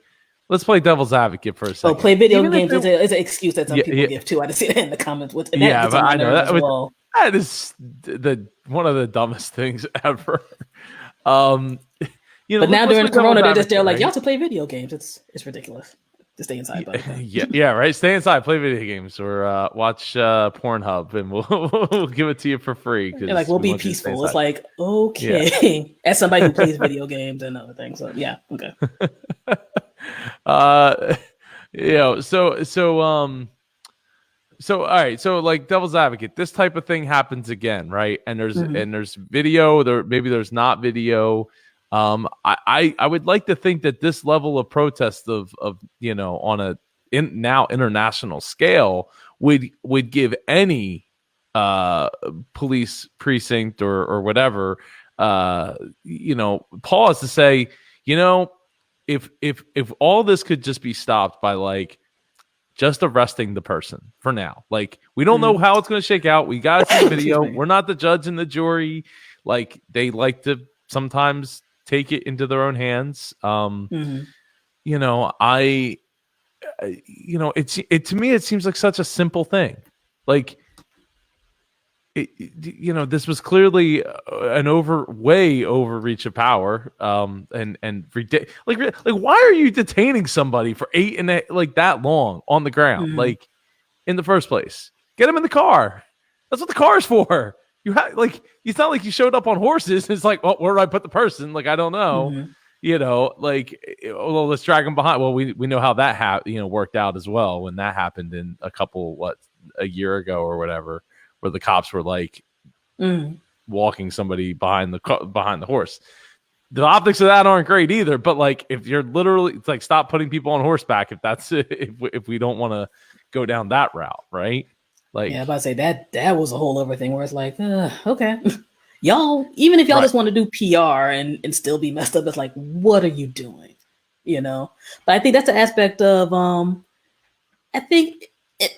let's play devil's advocate for a second. Play video games is an excuse that some people give too. I just see that in the comments with but I know that is one of the dumbest things ever. But now during Corona, they're just there like, y'all to play video games. It's ridiculous. To stay inside, yeah, right. Stay inside, play video games, or watch Pornhub, and we'll give it to you for free. Like we'll be peaceful. It's like okay, as somebody who plays video games and other things. So yeah, okay. So all right. So like devil's advocate, this type of thing happens again, right? And there's video. Maybe there's not video. I would like to think that this level of protest of on a now international scale would give any police precinct or whatever pause to say, if all this could just be stopped by like just arresting the person for now. Like we don't know how it's going to shake out. We got to see the video. We're not the judge and the jury. Like they like to sometimes take it into their own hands. To me, it seems like such a simple thing. Like, this was clearly an way overreach of power. Like why are you detaining somebody for that long on the ground? Like in the first place, get them in the car. That's what the car is for. You have it's not like you showed up on horses. It's like, well, where do I put the person? Like, I don't know, let's drag them behind. Well, we know how that worked out as well when that happened in a year ago or whatever, where the cops were like walking somebody behind the horse. The optics of that aren't great either. But like, if you're literally, it's like, stop putting people on horseback if that's if we don't want to go down that route, right? Like, yeah, I'm about to say that was a whole other thing where it's like, okay, y'all, even if y'all just want to do PR and still be messed up, it's like, what are you doing? But I think that's the aspect of, I think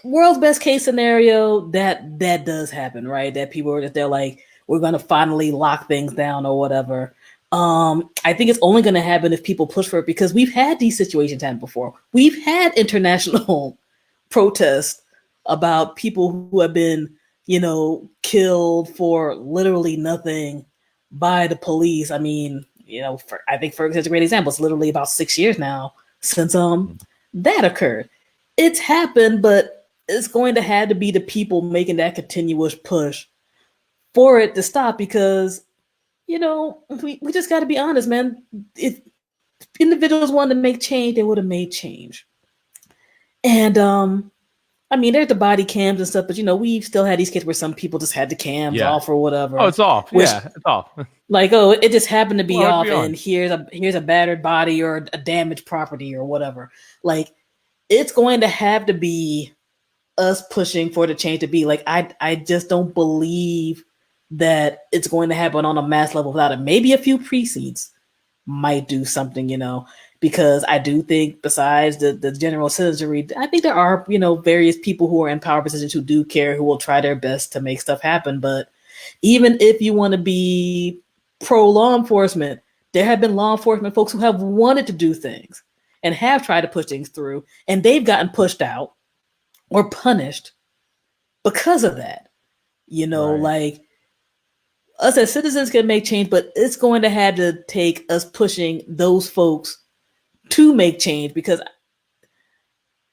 world's best case scenario that does happen, right? That people are just, they're like, we're going to finally lock things down or whatever. I think it's only going to happen if people push for it, because we've had these situations happen before. We've had international protests about people who have been, killed for literally nothing by the police. I mean, I think Ferguson's a great example. It's literally about 6 years now since that occurred. It's happened, but it's going to have to be the people making that continuous push for it to stop, because, we just got to be honest, man. If individuals wanted to make change, they would have made change. And I mean, there's the body cams and stuff, but we've still had these cases where some people just had the cams off or whatever. Oh, it's off. It's off. Like, it just happened to be off, and here's a battered body or a damaged property or whatever. Like, it's going to have to be us pushing for the change to be. Like, I just don't believe that it's going to happen on a mass level without it. Maybe a few precincts might do something, because I do think besides the general citizenry, I think there are, various people who are in power positions who do care, who will try their best to make stuff happen. But even if you want to be pro law enforcement, there have been law enforcement folks who have wanted to do things and have tried to push things through, and they've gotten pushed out or punished because of that. Like, us as citizens can make change, but it's going to have to take us pushing those folks to make change, because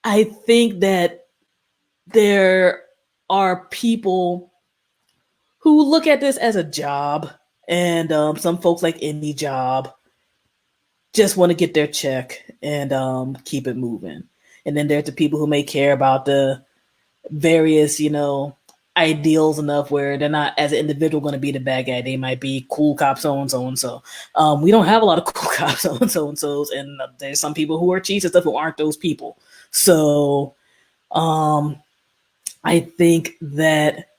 I think that there are people who look at this as a job, and some folks, like any job, just want to get their check and keep it moving. And then there's the people who may care about the various, ideals enough where they're not as an individual going to be the bad guy. They might be cool cop so and so and so. We don't have a lot of cool cops so and so and so's, and there's some people who are cheats and stuff who aren't those people. So I think that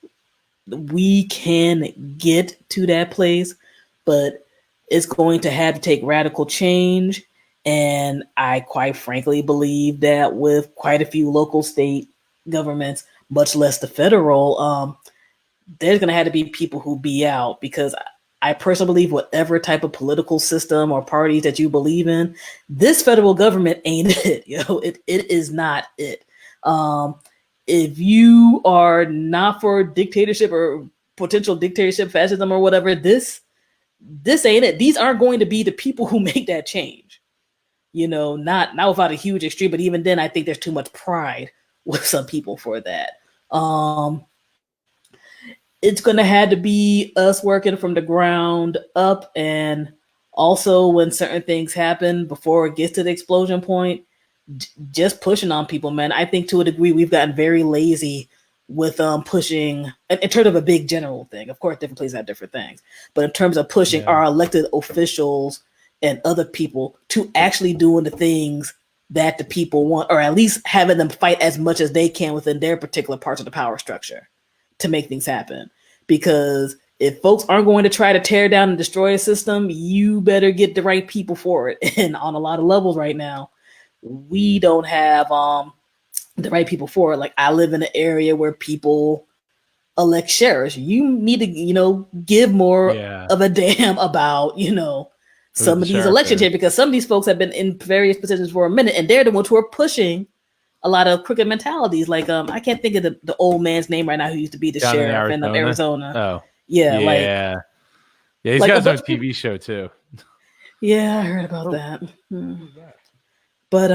we can get to that place, but it's going to have to take radical change. And I quite frankly believe that with quite a few local state governments, much less the federal, there's going to have to be people who be out, because I personally believe whatever type of political system or parties that you believe in, this federal government ain't it. It is not it. If you are not for dictatorship or potential dictatorship, fascism, or whatever, this ain't it. These aren't going to be the people who make that change. Not without a huge extreme, but even then, I think there's too much pride with some people for that. It's going to have to be us working from the ground up, and also when certain things happen before it gets to the explosion point, just pushing on people, man. I think to a degree we've gotten very lazy with pushing in terms of a big general thing. Of course, different places have different things, but in terms of pushing our elected officials and other people to actually doing the things that the people want, or at least having them fight as much as they can within their particular parts of the power structure to make things happen. Because if folks aren't going to try to tear down and destroy a system, you better get the right people for it. And on a lot of levels right now, we don't have the right people for it. Like, I live in an area where people elect sheriffs. You need to, give more of a damn about, some of these elections here, because some of these folks have been in various positions for a minute, and they're the ones who are pushing a lot of crooked mentalities. Like, I can't think of the old man's name right now who used to be the sheriff in Arizona. Oh, yeah. He's got his own TV show too. Yeah, I heard about that. But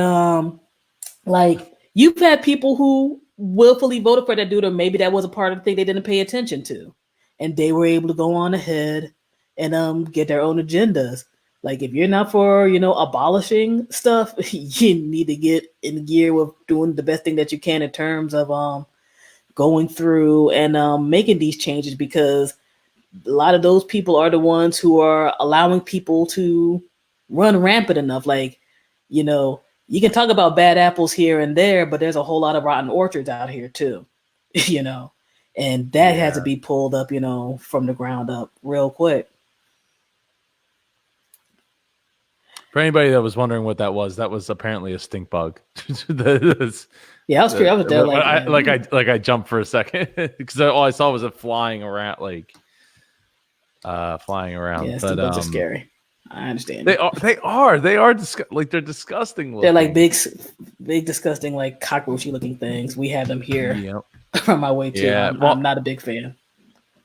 like, you've had people who willfully voted for that dude, or maybe that was a part of the thing they didn't pay attention to, and they were able to go on ahead and get their own agendas. Like, if you're not for, abolishing stuff, you need to get in gear with doing the best thing that you can in terms of going through and making these changes, because a lot of those people are the ones who are allowing people to run rampant enough. Like, you can talk about bad apples here and there, but there's a whole lot of rotten orchards out here too, and that has to be pulled up, from the ground up real quick. For anybody that was wondering what that was apparently a stink bug. Yeah, I was curious. I was there, I jumped for a second because all I saw was it flying around, flying around. Yeah, stink bugs are scary. I understand. They are they're disgusting looking. They're like big, disgusting, like cockroachy looking things. We have them here from my way too. Yeah, I'm not a big fan.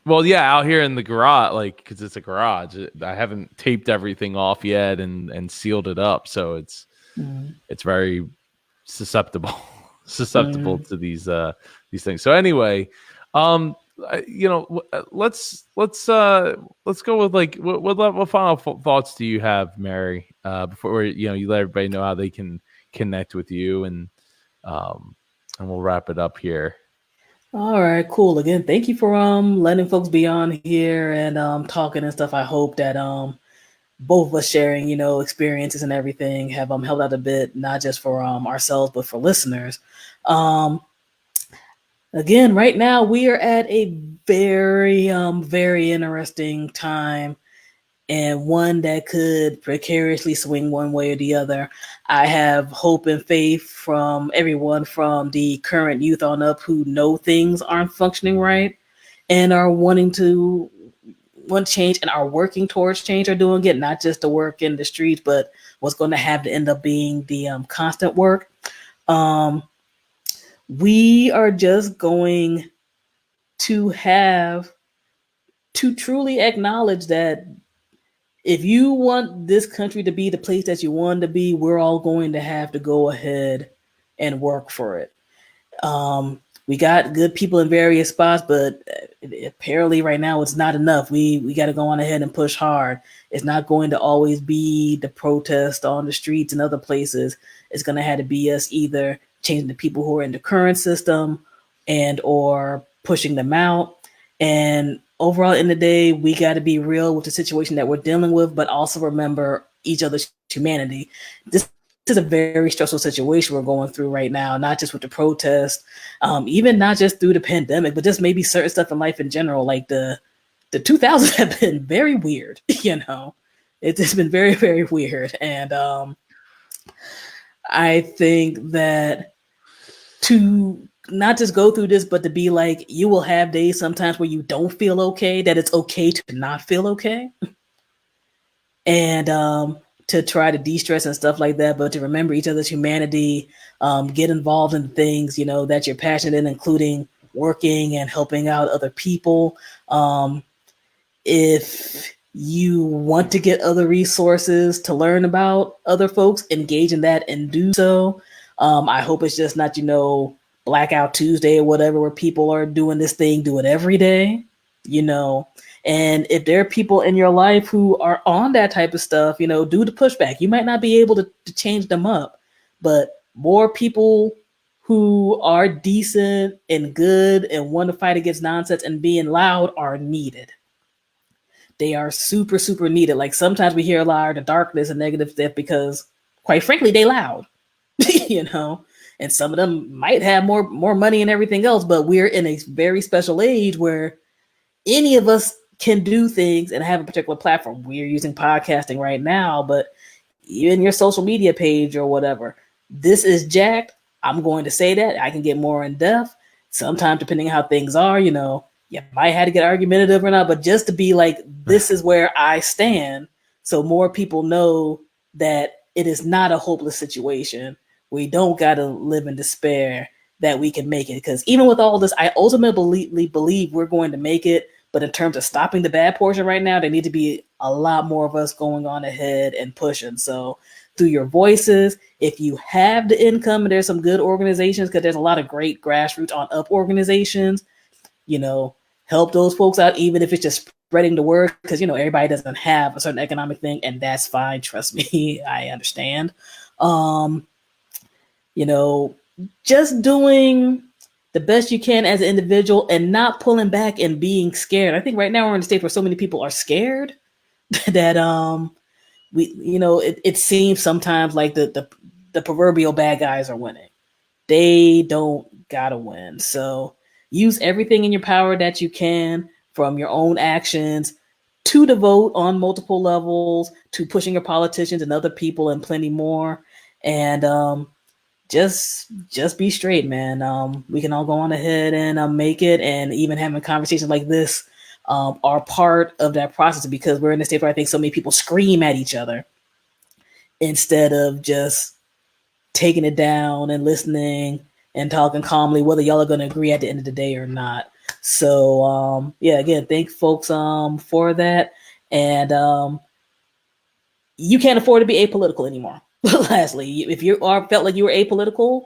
Well, yeah, out here in the garage, because it's a garage, I haven't taped everything off yet and sealed it up, so it's very susceptible to these things. So anyway, let's go with what final thoughts do you have, Mary, before you let everybody know how they can connect with you, and we'll wrap it up here. All right, cool. Again, thank you for letting folks be on here and talking and stuff. I hope that both of us sharing, experiences and everything have helped out a bit, not just for ourselves, but for listeners. Again, right now we are at a very, very interesting time, and one that could precariously swing one way or the other. I have hope and faith from everyone from the current youth on up who know things aren't functioning right and are want change and are working towards change, or doing it, not just the work in the streets, but what's going to have to end up being the constant work. We are just going to have to truly acknowledge that if you want this country to be the place that you want to be, we're all going to have to go ahead and work for it. We got good people in various spots, but apparently right now it's not enough. We got to go on ahead and push hard. It's not going to always be the protest on the streets and other places. It's going to have to be us either changing the people who are in the current system and or pushing them out. And overall, in the day, we got to be real with the situation that we're dealing with, but also remember each other's humanity. This is a very stressful situation we're going through right now, not just with the protest, even not just through the pandemic, but just maybe certain stuff in life in general. Like the 2000s have been very weird, It's been very, very weird. And I think that to not just go through this, but to be like, you will have days sometimes where you don't feel okay, that it's okay to not feel okay. And to try to de-stress and stuff like that, but to remember each other's humanity, get involved in things, that you're passionate in, including working and helping out other people. If you want to get other resources to learn about other folks, engage in that and do so. I hope it's just not, Blackout Tuesday or whatever, where people are doing this thing, do it every day, And if there are people in your life who are on that type of stuff, do the pushback. You might not be able to change them up, but more people who are decent and good and want to fight against nonsense and being loud are needed. They are super, super needed. Like sometimes we hear a lot of the darkness and negative stuff because, quite frankly, they loud, and some of them might have more money and everything else, but we're in a very special age where any of us can do things and have a particular platform. We're using podcasting right now, but even your social media page or whatever, this is jacked. I'm going to say that. I can get more in depth. Sometimes, depending on how things are, you might have to get argumentative or not, but just to be like, this is where I stand. So more people know that it is not a hopeless situation. We don't got to live in despair, that we can make it. Because even with all this, I ultimately believe we're going to make it. But in terms of stopping the bad portion right now, there need to be a lot more of us going on ahead and pushing. So through your voices, if you have the income, and there's some good organizations, because there's a lot of great grassroots on up organizations, help those folks out, even if it's just spreading the word, because, everybody doesn't have a certain economic thing, and that's fine. Trust me, I understand. Just doing the best you can as an individual and not pulling back and being scared. I think right now we're in a state where so many people are scared that it seems sometimes like the proverbial bad guys are winning. They don't gotta win. So use everything in your power that you can, from your own actions to the vote on multiple levels, to pushing your politicians and other people and plenty more. And just be straight, man. We can all go on ahead and make it, and even having conversations like this are part of that process, because we're in a state where I think so many people scream at each other instead of just taking it down and listening and talking calmly, whether y'all are going to agree at the end of the day or not. So again, thank folks for that. And you can't afford to be apolitical anymore. Lastly, if you felt like you were apolitical,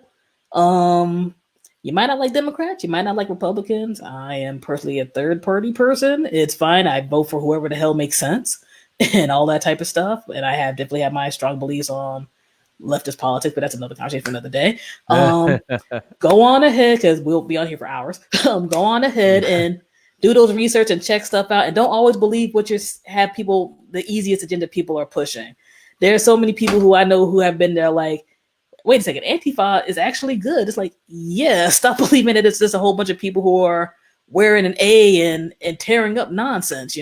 you might not like Democrats, you might not like Republicans. I am personally a third party person. It's fine. I vote for whoever the hell makes sense and all that type of stuff. And I have definitely had my strong beliefs on leftist politics, but that's another conversation for another day. Go on ahead, because we'll be on here for hours. Go on ahead and do those research and check stuff out, and don't always believe what have people, the easiest agenda people are pushing. There are so many people who I know who have been there like, wait a second, Antifa is actually good. It's like, yeah, stop believing that it's just a whole bunch of people who are wearing an A and tearing up nonsense,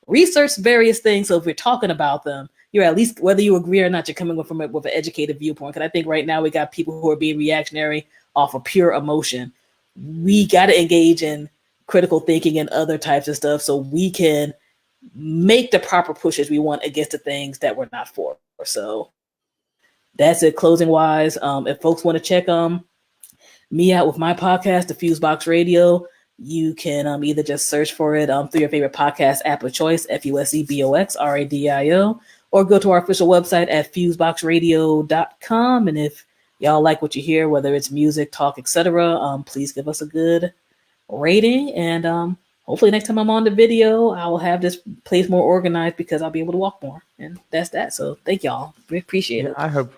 Research various things, so if we're talking about them, you're at least, whether you agree or not, you're coming with an educated viewpoint. Because I think right now we got people who are being reactionary off of pure emotion. We got to engage in critical thinking and other types of stuff so we can make the proper pushes we want against the things that we're not for. So that's it. Closing wise, if folks want to check me out with my podcast, the Fusebox Radio, you can either just search for it through your favorite podcast app of choice, FUSEBOXRADIO, or go to our official website at fuseboxradio.com. And if y'all like what you hear, whether it's music, talk, etc., please give us a good rating. And hopefully next time I'm on the video, I will have this place more organized, because I'll be able to walk more. And that's that. So thank y'all. We appreciate it. I hope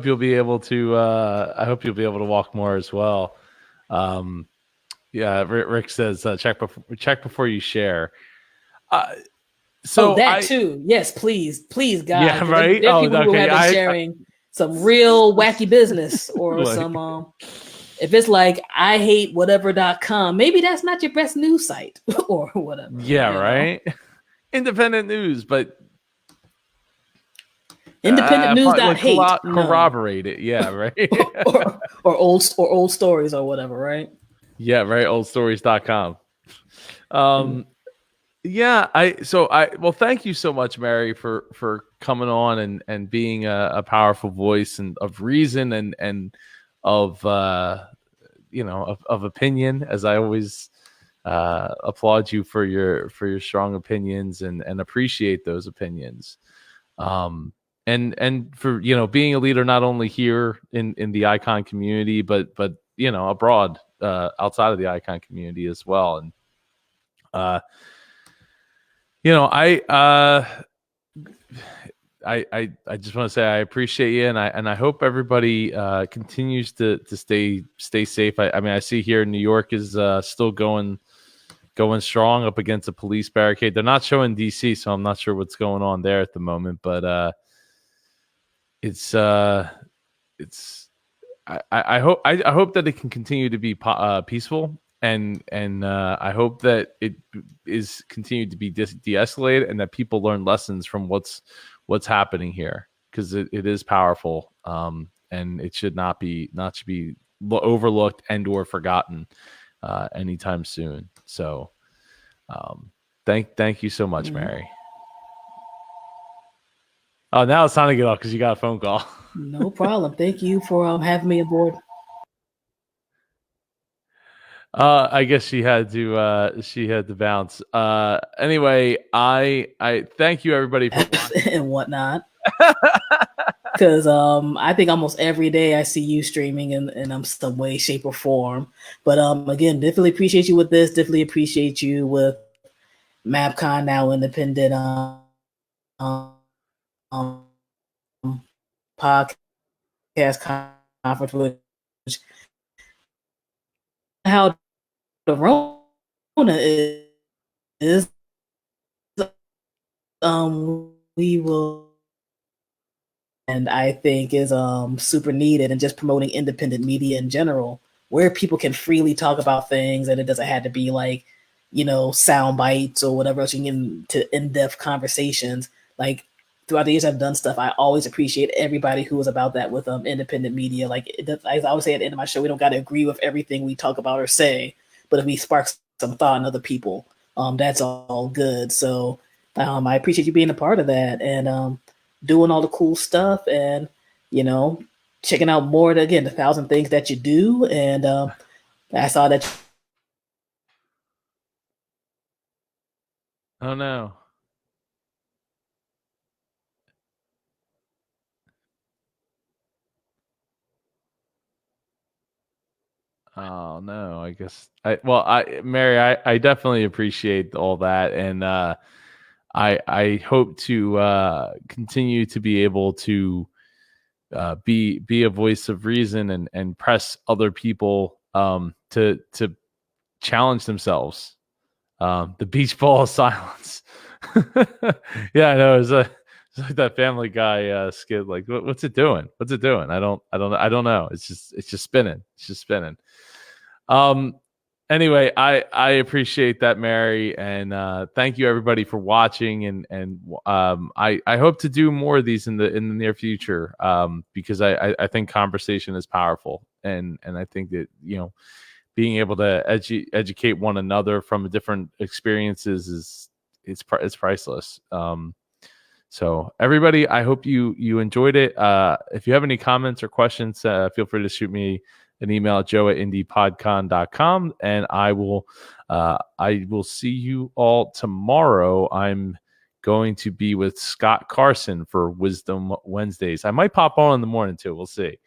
you'll be able to walk more as well. Yeah, Rick says check before you share. Oh, So that I too. Yes, please, God, yeah, because right. there are Oh, people who okay. have been sharing some real wacky business or Like, some if it's like I hate whatever.com, maybe that's not your best news site or whatever, yeah, right. Independent news, but Independent news dot like hate. No. corroborate it. Yeah, right. or old stories or whatever, right? Yeah, right. Oldstories.com. Um, yeah, well, thank you so much, Mary, for coming on and being a powerful voice and of reason and of of opinion, as I always applaud you for your strong opinions and appreciate those opinions. Um, and for being a leader not only here in the icon community, but abroad, outside of the icon community as well. And uh, you know, I just want to say I appreciate you, and I hope everybody continues to stay safe. I mean, I see here New York is still going strong up against a police barricade. They're not showing DC, so I'm not sure what's going on there at the moment. But it's it's I hope that it can continue to be peaceful, and I hope that it is continued to be de-escalated, and that people learn lessons from what's happening here, because it is powerful, and it should be overlooked and or forgotten anytime soon. So thank you so much, Mm-hmm. Mary. Oh, now it's time to get off because you got a phone call. No problem. Thank you for having me aboard. I guess she had to bounce. Anyway, I thank you everybody for watching and whatnot. Because I think almost every day I see you streaming in some way, shape, or form. But again, definitely appreciate you with this. Definitely appreciate you with MapCon now independent um, podcast conference, which how the Rona is we will, and I think is super needed, and just promoting independent media in general, where people can freely talk about things and it doesn't have to be like, sound bites or whatever else. You can get into in-depth conversations. Like throughout the years I've done stuff, I always appreciate everybody who was about that with independent media. Like I always say at the end of my show, we don't got to agree with everything we talk about or say, but if we spark some thought in other people, that's all good. So I appreciate you being a part of that, and doing all the cool stuff, and you know checking out more, again, the 1,000 things that you do. And I saw that. Oh no. Oh no. I guess I Mary, I definitely appreciate all that, and I hope to continue to be able to be a voice of reason and press other people to challenge themselves. The beach ball of silence. Yeah, I know. It's like that Family Guy skit. Like, what's it doing? What's it doing? I don't know. It's just spinning. It's just spinning. Um. Anyway, I appreciate that, Mary, and thank you everybody for watching. And I hope to do more of these in the near future. Because I think conversation is powerful, and I think that being able to educate one another from different experiences is it's priceless. So everybody, I hope you enjoyed it. If you have any comments or questions, feel free to shoot me an email at joe@indiepodcon.com, and I will see you all tomorrow. I'm going to be with Scott Carson for Wisdom Wednesdays. I might pop on in the morning too. We'll see,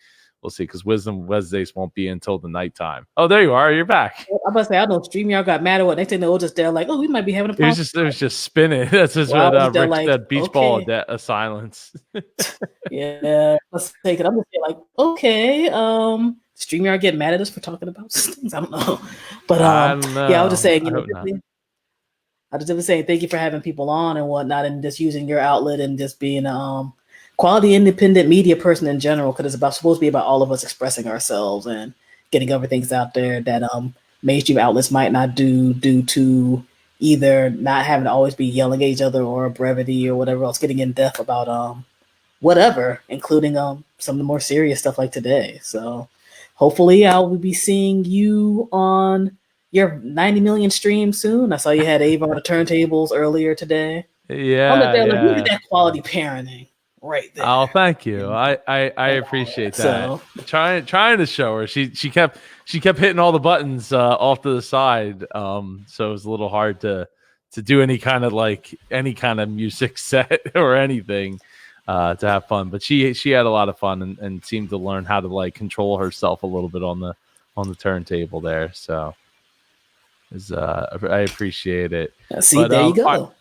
because Wisdom Wednesdays won't be until the nighttime. Oh, there you are. You're back. I'm about to say, I don't know, StreamYard got mad or what. Next thing they were just there like, oh, we might be having a problem. It was just spinning. That's just Well, I what was just there Rick like, said. Beach ball okay, of silence. yeah, let's take it. I'm just like, okay, StreamYard get mad at us for talking about things? I don't know. But I don't yeah, I was just know. saying, I hope not. I was just saying thank you for having people on and whatnot, and just using your outlet and just being quality independent media person in general, because it's about supposed to be about all of us expressing ourselves and getting other things out there that mainstream outlets might not do due to either not having to always be yelling at each other or brevity or whatever else, getting in depth about whatever, including some of the more serious stuff like today. So hopefully I will be seeing you on your 90 million stream soon. I saw you had Ava on the turntables earlier today. I'm Yeah, there like, look at yeah. that quality parenting right Oh, there. thank you. And, I and all appreciate that. that. So Trying to show her. She kept hitting all the buttons off to the side. So it was a little hard to do any kind of music set or anything to have fun. But she had a lot of fun and seemed to learn how to like control herself a little bit on the turntable there. So I appreciate it. see, But there you go.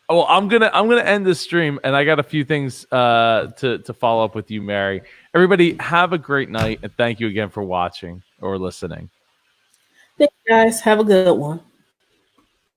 well, I'm gonna end this stream, and I got a few things to follow up with you, Mary. Everybody, have a great night, and thank you again for watching or listening. Thanks, guys. Have a good one.